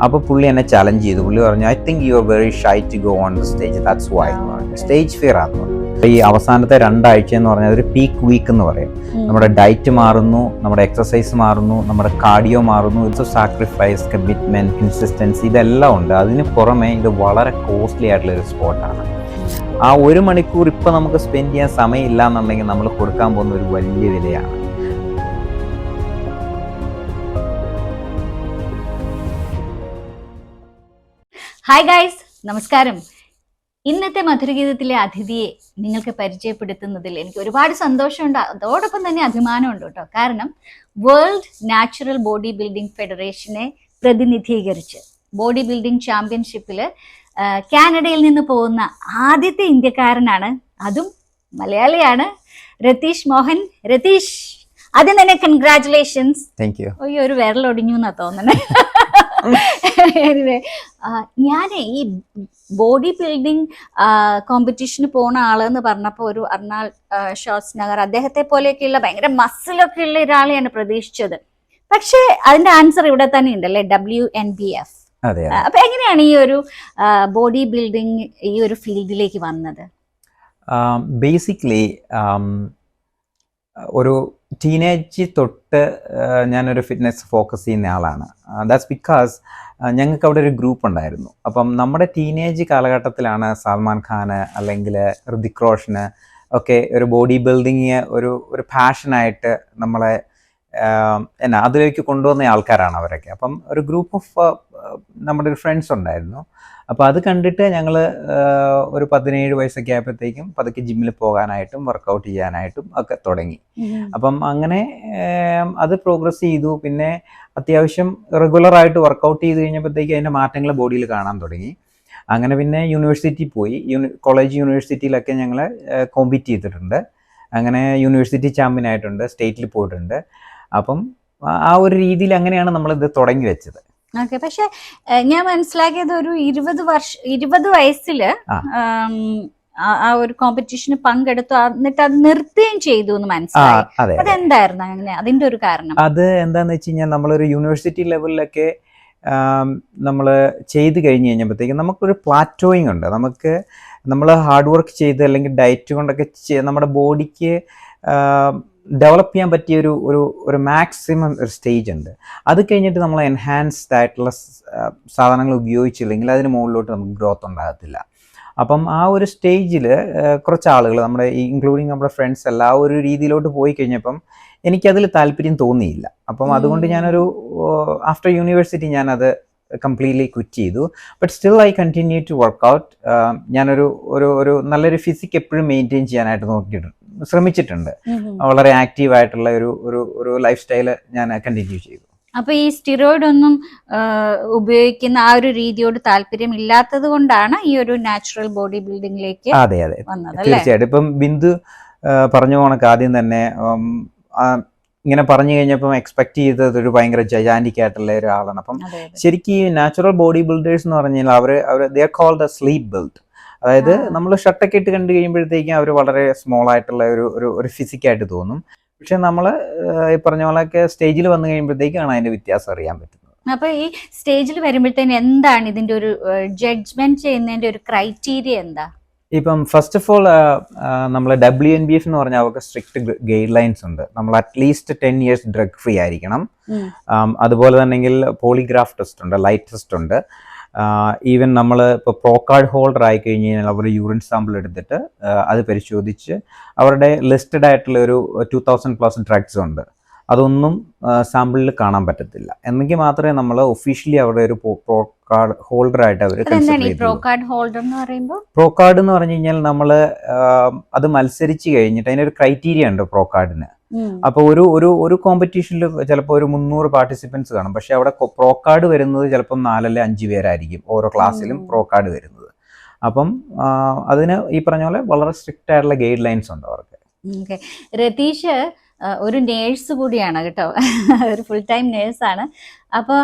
അപ്പോൾ പുള്ളി എന്നെ ചലഞ്ച് ചെയ്തു. പുള്ളി പറഞ്ഞു, I think you are very shy to go on the stage, that's why എന്ന് പറഞ്ഞു. സ്റ്റേജ് ഫിയർ ആണെന്ന് പറഞ്ഞു. ഈ അവസാനത്തെ 2 ആഴ്ച എന്ന് പറഞ്ഞാൽ ഒരു പീക്ക് വീക്ക് എന്ന് പറയും. നമ്മുടെ ഡയറ്റ് മാറുന്നു, നമ്മുടെ എക്സസൈസ് മാറുന്നു, നമ്മുടെ കാർഡിയോ മാറുന്നു. It's A sacrifice, commitment, consistency, ഇതെല്ലാം ഉണ്ട്. അതിന് പുറമെ ഇത് വളരെ കോസ്റ്റ്ലി ആയിട്ടുള്ള ഒരു സ്പോർട്ടാണ്. ആ 1 മണിക്കൂർ ഇപ്പം നമുക്ക് സ്പെൻഡ് ചെയ്യാൻ സമയമില്ല എന്നുണ്ടെങ്കിൽ നമ്മൾ കൊടുക്കാൻ പോകുന്ന ഒരു വലിയ വിലയാണ്. ഹായ് ഗൈസ്, നമസ്കാരം. ഇന്നത്തെ മധുരഗീതത്തിലെ അതിഥിയെ നിങ്ങൾക്ക് പരിചയപ്പെടുത്തുന്നതിൽ എനിക്ക് ഒരുപാട് സന്തോഷമുണ്ട്, അതോടൊപ്പം തന്നെ അഭിമാനമുണ്ട് കേട്ടോ. കാരണം വേൾഡ് നാച്ചുറൽ ബോഡി ബിൽഡിംഗ് ഫെഡറേഷനെ പ്രതിനിധീകരിച്ച് ബോഡി ബിൽഡിംഗ് ചാമ്പ്യൻഷിപ്പിൽ കാനഡയിൽ നിന്ന് പോകുന്ന ആദ്യത്തെ ഇന്ത്യക്കാരനാണ്, അതും മലയാളിയാണ്, രതീഷ് മോഹൻ. രതീഷ്, ആദ്യം തന്നെ കൺഗ്രാറ്റുലേഷൻസ്. അയ്യോ, ഒരു വിരലൊടിഞ്ഞു എന്നാ തോന്നണേ. ഞാൻ ഈ ബോഡി ബിൽഡിംഗ് കോമ്പറ്റീഷന് പോണ ആളെന്ന് പറഞ്ഞപ്പോൾ ഒരു അർണാൾ ഷ്വാർസ്നെഗർ അദ്ദേഹത്തെ പോലെയൊക്കെയുള്ള ഭയങ്കര മസിലൊക്കെ ഉള്ള ഒരാളെയാണ് പ്രതീക്ഷിച്ചത്. പക്ഷേ അതിന്റെ ആൻസർ ഇവിടെ തന്നെ ഉണ്ടല്ലേ, WNBF. അപ്പൊ എങ്ങനെയാണ് ഈ ഒരു ബോഡി ബിൽഡിംഗ് ഈ ഒരു ഫീൽഡിലേക്ക് വന്നത്? ബേസിക്കലി ഒരു ടീനേജ് തൊട്ട് ഞാനൊരു ഫിറ്റ്നസ് ഫോക്കസ് ചെയ്യുന്ന ആളാണ്. ദാറ്റ്സ് ബിക്കോസ് ഞങ്ങൾക്ക് അവിടെ ഒരു ഗ്രൂപ്പ് ഉണ്ടായിരുന്നു. അപ്പം നമ്മുടെ ടീനേജ് കാലഘട്ടത്തിലാണ് സൽമാൻ ഖാന് അല്ലെങ്കിൽ ഋതിക് റോഷന് ഒക്കെ ഒരു ബോഡി ബിൽഡിങ് ഒരു പാഷനായിട്ട് നമ്മളെ അതിലേക്ക് കൊണ്ടുവന്ന ആൾക്കാരാണ് അവരൊക്കെ. അപ്പം ഒരു ഗ്രൂപ്പ് ഓഫ് നമ്മുടെ ഒരു ഫ്രണ്ട്സ് ഉണ്ടായിരുന്നു. അപ്പോൾ അത് കണ്ടിട്ട് ഞങ്ങൾ ഒരു 17 വയസ്സൊക്കെ ആയപ്പോഴത്തേക്കും പതുക്കെ ജിമ്മിൽ പോകാനായിട്ടും വർക്കൗട്ട് ചെയ്യാനായിട്ടും ഒക്കെ തുടങ്ങി. അപ്പം അങ്ങനെ അത് പ്രോഗ്രസ് ചെയ്തു. പിന്നെ അത്യാവശ്യം റെഗുലറായിട്ട് വർക്കൗട്ട് ചെയ്ത് കഴിഞ്ഞപ്പോഴത്തേക്കും അതിൻ്റെ മാറ്റങ്ങൾ ബോഡിയിൽ കാണാൻ തുടങ്ങി. അങ്ങനെ പിന്നെ യൂണിവേഴ്സിറ്റി പോയി. കോളേജ് യൂണിവേഴ്സിറ്റിയിലൊക്കെ ഞങ്ങൾ കോമ്പീറ്റ് ചെയ്തിട്ടുണ്ട്. അങ്ങനെ യൂണിവേഴ്സിറ്റി ചാമ്പ്യൻ ആയിട്ടുണ്ട്, സ്റ്റേറ്റിൽ പോയിട്ടുണ്ട്. അപ്പം ആ ഒരു രീതിയിൽ അങ്ങനെയാണ് നമ്മളിത് തുടങ്ങി വെച്ചത്. ഓക്കെ, പക്ഷെ ഞാൻ മനസ്സിലാക്കിയത് ഒരു 20 വയസ്സില് ആ ഒരു കോമ്പറ്റീഷന് പങ്കെടുത്തു, എന്നിട്ട് അത് നിർത്തുകയും ചെയ്തു എന്ന് മനസ്സിലായി. അതെന്തായിരുന്നു അങ്ങനെ, അതിന്റെ ഒരു കാരണം? അത് എന്താന്ന് വെച്ച് കഴിഞ്ഞാൽ നമ്മളൊരു യൂണിവേഴ്സിറ്റി ലെവലിലൊക്കെ നമ്മൾ ചെയ്ത് കഴിഞ്ഞ് കഴിഞ്ഞപ്പോഴത്തേക്കും നമുക്കൊരു പ്ലാറ്റോയിങ് ഉണ്ട്. നമ്മൾ ഹാർഡ് വർക്ക് ചെയ്ത് അല്ലെങ്കിൽ ഡയറ്റ് കൊണ്ടൊക്കെ നമ്മുടെ ബോഡിക്ക് ഡെവലപ്പ് ചെയ്യാൻ പറ്റിയ ഒരു മാക്സിമം ഒരു സ്റ്റേജ് ഉണ്ട്. അത് കഴിഞ്ഞിട്ട് നമ്മൾ എൻഹാൻസ്ഡ് ആയിട്ടുള്ള സാധനങ്ങൾ ഉപയോഗിച്ചില്ലെങ്കിൽ അതിന് മുകളിലോട്ട് നമുക്ക് ഗ്രോത്ത് ഉണ്ടാകത്തില്ല. അപ്പം ആ ഒരു സ്റ്റേജിൽ കുറച്ച് ആളുകൾ നമ്മുടെ ഇൻക്ലൂഡിങ് നമ്മുടെ ഫ്രണ്ട്സ് എല്ലാം ആ ഒരു രീതിയിലോട്ട് പോയി കഴിഞ്ഞപ്പം എനിക്കതിൽ താല്പര്യം തോന്നിയില്ല. അപ്പം അതുകൊണ്ട് ഞാനൊരു ആഫ്റ്റർ യൂണിവേഴ്സിറ്റി ഞാനത് കംപ്ലീറ്റ്ലി ക്വിറ്റ് ചെയ്തു. But still I continue to workout. ഞാനൊരു നല്ലൊരു ഫിസിക് എപ്പോഴും മെയിൻറ്റെയിൻ ചെയ്യാനായിട്ട് ശ്രമിച്ചിട്ടുണ്ട്. വളരെ ആക്റ്റീവ് ആയിട്ടുള്ള ഒരു ലൈഫ് സ്റ്റൈല് ഞാൻ കണ്ടിന്യൂ ചെയ്തു. അപ്പൊ ഈ സ്റ്റിറോയിഡ് ഒന്നും ഉപയോഗിക്കുന്ന ആ ഒരു രീതിയോട് താല്പര്യം ഇല്ലാത്തത് കൊണ്ടാണ് ഈ ഒരു നാച്ചുറൽ ബോഡി ബിൽഡിംഗിലേക്ക് വന്നത്? തീർച്ചയായിട്ടും. ഇപ്പം ബിന്ദു പറഞ്ഞു പോണക്ക് ആദ്യം തന്നെ ഇങ്ങനെ പറഞ്ഞു കഴിഞ്ഞപ്പം എക്സ്പെക്ട് ചെയ്തത് ഒരു ഭയങ്കര ജയാന്റിക് ആയിട്ടുള്ള ഒരാളാണ്. അപ്പം ശരിക്കും ഈ നാച്ചുറൽ ബോഡി ബിൽഡേഴ്സ് എന്ന് പറഞ്ഞു കഴിഞ്ഞാൽ അവർ they are called the sleep build. അതായത് നമ്മൾ ഷർട്ടൊക്കെ ഇട്ട് കണ്ടു കഴിയുമ്പോഴത്തേക്കും അവർ വളരെ സ്മോൾ ആയിട്ടുള്ള ഒരു ഫിസിക്കായിട്ട് തോന്നും. പക്ഷെ നമ്മൾ ഈ പറഞ്ഞ പോലെയൊക്കെ സ്റ്റേജിൽ വന്നു കഴിയുമ്പോഴത്തേക്കാണ് അതിന്റെ വ്യത്യാസം അറിയാൻ പറ്റുന്നത്. അപ്പൊ ഈ സ്റ്റേജിൽ വരുമ്പോഴത്തേന് എന്താണ് ഇതിന്റെ ഒരു ജഡ്ജ്മെന്റ് ചെയ്യുന്നതിന്റെ ഒരു ക്രൈറ്റീരിയ എന്താ? ഇപ്പം ഫസ്റ്റ് ഓഫ് ഓൾ നമ്മൾ WNBF എന്ന് പറഞ്ഞാൽ അവർക്ക് സ്ട്രിക്റ്റ് ഗൈഡ് ലൈൻസ് ഉണ്ട്. നമ്മൾ അറ്റ്ലീസ്റ്റ് 10 years ഡ്രഗ് ഫ്രീ ആയിരിക്കണം. അതുപോലെ തന്നെ പോളിഗ്രാഫ് ടെസ്റ്റ് ഉണ്ട്, ലൈറ്റ് ടെസ്റ്റ് ഉണ്ട്. ഈവൻ നമ്മൾ ഇപ്പോൾ പ്രോകാർഡ് ഹോൾഡർ ആയി കഴിഞ്ഞ് കഴിഞ്ഞാൽ അവർ യൂറിൻ സാമ്പിൾ എടുത്തിട്ട് അത് പരിശോധിച്ച് അവരുടെ ലിസ്റ്റഡ് ആയിട്ടുള്ള ഒരു 2000+ ഡ്രഗ്സ് ഉണ്ട്, അതൊന്നും സാമ്പിളിൽ കാണാൻ പറ്റത്തില്ല. എന്നെങ്കിൽ മാത്രമേ നമ്മൾ ഒഫീഷ്യലി അവരുടെ ഒരു പ്രോകാർഡ് ഹോൾഡർ ആയിട്ട് അവർ കൺസിഡർ ചെയ്തു. പ്രോകാർഡ് എന്ന് പറഞ്ഞു കഴിഞ്ഞാൽ നമ്മൾ അത് മത്സരിച്ച് കഴിഞ്ഞിട്ട് അതിനൊരു ക്രൈറ്റീരിയ ഉണ്ട് പ്രോകാർഡിന്. അപ്പോൾ ഒരു കോമ്പറ്റീഷനിൽ ചിലപ്പോൾ ഒരു 300 പാർട്ടിസിപ്പൻസ് കാണും. പക്ഷെ അവിടെ പ്രോകാർഡ് വരുന്നത് ചിലപ്പം 4 അല്ലെങ്കിൽ 5 പേരായിരിക്കും ഓരോ ക്ലാസ്സിലും പ്രോകാർഡ് വരുന്നത്. അപ്പം അതിന് ഈ പറഞ്ഞ പോലെ വളരെ സ്ട്രിക്റ്റ് ആയിട്ടുള്ള ഗൈഡ് ലൈൻസ് ഉണ്ട് അവർക്ക്. രതീഷ് ഒരു നേഴ്സ് കൂടിയാണ് കേട്ടോ, ഒരു ഫുൾ ടൈം നേഴ്സാണ്. അപ്പോൾ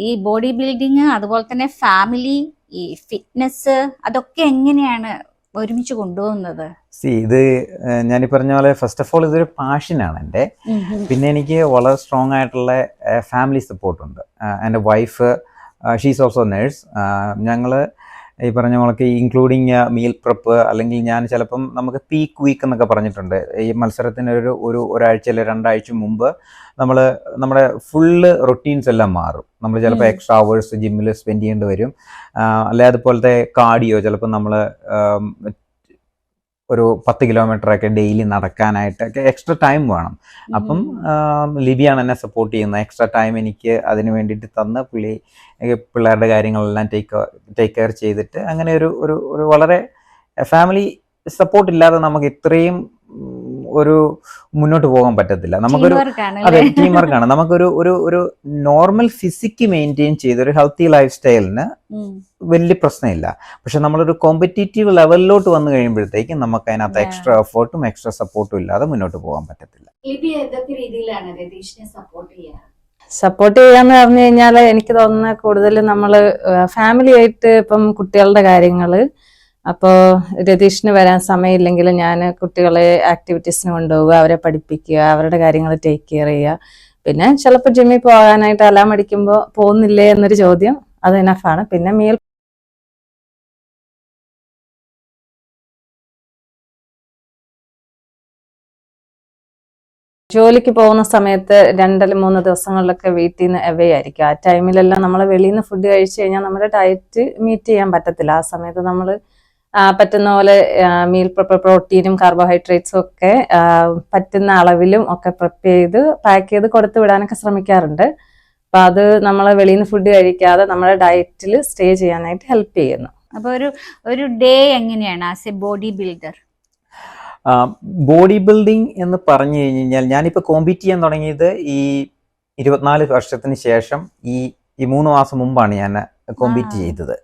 ഈ ബോഡി ബിൽഡിങ് അതുപോലെ തന്നെ ഫാമിലി, ഈ ഫിറ്റ്നസ്, അതൊക്കെ എങ്ങനെയാണ് ഒരുമിച്ച് കൊണ്ടുപോകുന്നത്? ഇത് ഞാൻ ഈ പറഞ്ഞ പോലെ ഫസ്റ്റ് ഓഫ് ഓൾ ഇതൊരു പാഷനാണ് എൻ്റെ. പിന്നെ എനിക്ക് വളരെ സ്ട്രോങ് ആയിട്ടുള്ള ഫാമിലി സപ്പോർട്ടുണ്ട്. എൻ്റെ വൈഫ് ഷീസ് ഓൾസോ നേഴ്സ്. ഞങ്ങൾ ഈ പറഞ്ഞ കണക്ക് ഇൻക്ലൂഡിങ് മീൽ പ്രിപ്പ്, അല്ലെങ്കിൽ ഞാൻ ചിലപ്പം നമുക്ക് പീക്ക് വീക്ക് എന്നൊക്കെ പറഞ്ഞിട്ടുണ്ട്. ഈ മത്സരത്തിന് ഒരാഴ്ച 2 ആഴ്ച മുമ്പ് നമ്മുടെ ഫുള്ള് റൊട്ടീൻസ് എല്ലാം മാറും. നമ്മൾ ചിലപ്പോൾ എക്സ്ട്രാ അവേഴ്സ് ജിമ്മിൽ സ്പെൻഡ് ചെയ്യേണ്ടി വരും. അല്ലെ അതുപോലത്തെ കാർഡിയോ, ചിലപ്പോൾ നമ്മൾ ഒരു 10 കിലോമീറ്ററൊക്കെ ഡെയിലി നടക്കാനായിട്ടൊക്കെ എക്സ്ട്രാ ടൈം വേണം. അപ്പം ലിബിയാണ് എന്നെ സപ്പോർട്ട് ചെയ്യുന്നത്. എക്സ്ട്രാ ടൈം എനിക്ക് അതിന് വേണ്ടിയിട്ട് തന്ന് പിള്ളേരുടെ കാര്യങ്ങളെല്ലാം ടേക്ക് കെയർ ചെയ്തിട്ട് അങ്ങനെ ഒരു വളരെ ഫാമിലി സപ്പോർട്ട് ഇല്ലാതെ നമുക്ക് ഇത്രയും ഒരു മുന്നോട്ട് പോകാൻ പറ്റത്തില്ല. നമുക്കൊരു അതെ ടീം വർക്കാണ്. നമുക്കൊരു നോർമൽ ഫിസിക്ക് മെയിൻറ്റെയിൻ ചെയ്ത് ഒരു ഹെൽത്തി ലൈഫ് സ്റ്റൈലിന് വലിയ പ്രശ്നമില്ല. പക്ഷെ നമ്മളൊരു കോമ്പറ്റീറ്റീവ് ലെവലിലോട്ട് വന്നു കഴിയുമ്പോഴത്തേക്കും നമുക്ക് അതിനകത്ത് എക്സ്ട്രാ എഫേർട്ടും എക്സ്ട്രാ സപ്പോർട്ടും ഇല്ലാതെ മുന്നോട്ട് പോകാൻ പറ്റത്തില്ല. സപ്പോർട്ട് ചെയ്യാന്ന് പറഞ്ഞു കഴിഞ്ഞാൽ എനിക്ക് തോന്നുന്ന കൂടുതൽ നമ്മള് ഫാമിലി ആയിട്ട് ഇപ്പം കുട്ടികളുടെ കാര്യങ്ങള്, അപ്പോൾ രതീഷിന് വരാൻ സമയമില്ലെങ്കിൽ ഞാൻ കുട്ടികളെ ആക്ടിവിറ്റീസിന് കൊണ്ടുപോവുക, അവരെ പഠിപ്പിക്കുക, അവരുടെ കാര്യങ്ങൾ ടേക്ക് കെയർ ചെയ്യുക. പിന്നെ ചിലപ്പോൾ ജിമ്മിൽ പോകാനായിട്ട് അലാം അടിക്കുമ്പോൾ പോകുന്നില്ലേ എന്നൊരു ചോദ്യം, അത് എനഫാണ്. പിന്നെ മീൽ ജോലിക്ക് പോകുന്ന സമയത്ത് 2-3 ദിവസങ്ങളിലൊക്കെ വീട്ടിൽ നിന്ന് അവേ ആയിരിക്കും. ആ ടൈമിലെല്ലാം നമ്മൾ വെളിയിൽ നിന്ന് ഫുഡ് കഴിച്ചു കഴിഞ്ഞാൽ നമ്മുടെ ഡയറ്റ് മീറ്റ് ചെയ്യാൻ പറ്റത്തില്ല. ആ സമയത്ത് നമ്മൾ പറ്റുന്ന പോലെ മീൽ പ്രോട്ടീനും കാർബോഹൈഡ്രേറ്റ്സും ഒക്കെ പറ്റുന്ന അളവിലും ഒക്കെ ചെയ്ത് പാക്ക് ചെയ്ത് കൊടുത്തു വിടാനൊക്കെ ശ്രമിക്കാറുണ്ട്. അപ്പൊ അത് നമ്മളെ വെളിയിൽ നിന്ന് ഫുഡ് കഴിക്കാതെ നമ്മുടെ ഡയറ്റിൽ സ്റ്റേ ചെയ്യാനായിട്ട് ഹെൽപ്പ് ചെയ്യുന്നു. അപ്പൊ ഒരു ഡേ എങ്ങനെയാണ് as A body builder? Body building എന്ന് പറഞ്ഞു കഴിഞ്ഞാൽ ഞാനിപ്പോൾ കോമ്പീറ്റ് ചെയ്യാൻ തുടങ്ങിയത് ഈ 24 വർഷത്തിന് ശേഷം ഈ 3 മാസം മുമ്പാണ് ഞാൻ കോമ്പീറ്റ് ചെയ്തത്.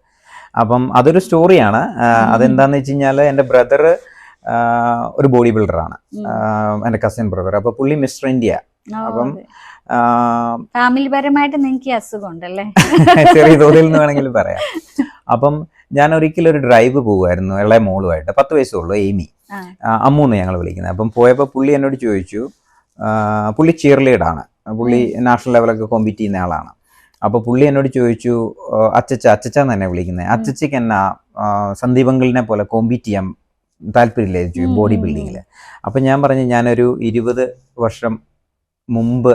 അപ്പം അതൊരു സ്റ്റോറിയാണ്. അതെന്താന്ന് വെച്ച് കഴിഞ്ഞാൽ എൻ്റെ ബ്രദർ ഒരു ബോഡി ബിൽഡറാണ്, എൻ്റെ കസിൻ ബ്രദർ. അപ്പൊ പുള്ളി മിസ്റ്റർ ഇന്ത്യ. അപ്പം ഫാമിലിപരമായിട്ട് നിങ്ങൾക്ക് അസുഖം ഉണ്ടല്ലേ? ചെറിയ തോതിൽ നിന്ന് വേണമെങ്കിൽ പറയാം. അപ്പം ഞാൻ ഒരിക്കലും ഒരു ഡ്രൈവ് പോകുമായിരുന്നു ഇളയ മോളുമായിട്ട്. 10 വയസ്സുള്ളൂ, എയ്മി, അമ്മൂന്ന് ഞങ്ങൾ വിളിക്കുന്നത്. അപ്പം പോയപ്പോൾ പുള്ളി എന്നോട് ചോദിച്ചു, പുള്ളി ചിയർ ലീഡാണ്, പുള്ളി നാഷണൽ ലെവലൊക്കെ കോമ്പീറ്റ് ചെയ്യുന്ന ആളാണ്. അപ്പോൾ പുള്ളി എന്നോട് ചോദിച്ചു, അച്ചച്ചാന്ന് തന്നെ വിളിക്കുന്നത്, അച്ചച്ചയ്ക്ക് എന്നാ സന്ദീപങ്കിളിനെ പോലെ കോമ്പീറ്റ് ചെയ്യാൻ താല്പര്യമില്ലേ ചോദിച്ചു ബോഡി ബിൽഡിങ്ങിൽ. അപ്പം ഞാൻ പറഞ്ഞു ഞാനൊരു 20 വർഷം മുമ്പ്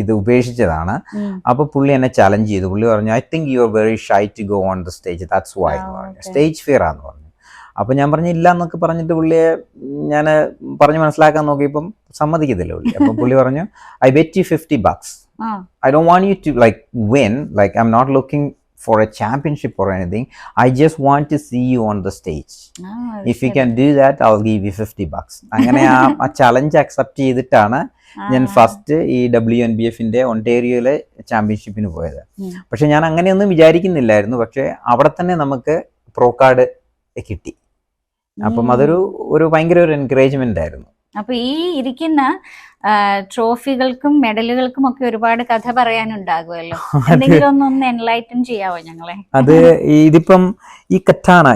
ഇത് ഉപേക്ഷിച്ചതാണ്. അപ്പൊ പുള്ളി എന്നെ ചലഞ്ച് ചെയ്തു. പുള്ളി പറഞ്ഞു, I think you are very shy to go on the stage, that's why എന്ന് പറഞ്ഞു. സ്റ്റേജ് ഫിയർ ആന്ന് പറഞ്ഞു. അപ്പൊ ഞാൻ പറഞ്ഞു ഇല്ല എന്നൊക്കെ പറഞ്ഞിട്ട് പുള്ളിയെ ഞാൻ പറഞ്ഞ് മനസ്സിലാക്കാൻ നോക്കിയപ്പം സമ്മതിക്കത്തില്ല പുള്ളി. അപ്പൊ പുള്ളി പറഞ്ഞു, I bet you $50. I don't want you to like win, like I'm not looking for a championship or anything. I just want to see you on the stage. If you can do that, I'll give you $50. അങ്ങനെ ആ challenge accept ചെയ്തിട്ടാണ് ഞാൻ first ഈ WNBF-ന്റെ ഒണ്ടേരിയോയിലെ ചാമ്പ്യൻഷിപ്പിന് പോയത്. പക്ഷെ ഞാൻ അങ്ങനെയൊന്നും വിചാരിക്കുന്നില്ലായിരുന്നു. പക്ഷെ അവിടെ തന്നെ നമുക്ക് പ്രോ കാർഡ് കിട്ടി. അപ്പം അതൊരു ഭയങ്കര ഒരു എൻകറേജ്മെന്റ് ആയിരുന്നു. അപ്പൊ ഈ ഇരിക്കുന്ന ട്രോഫികൾക്കും മെഡലുകൾക്കും ഒക്കെ ഒരുപാട് കഥ പറയാനുണ്ടാകുമല്ലോ. എന്തെങ്കിലും ഒന്ന് എൻലൈറ്റൻ ചെയ്യാവോ ഞങ്ങളെ? അത് ഇതിപ്പം ഈ കറ്റാന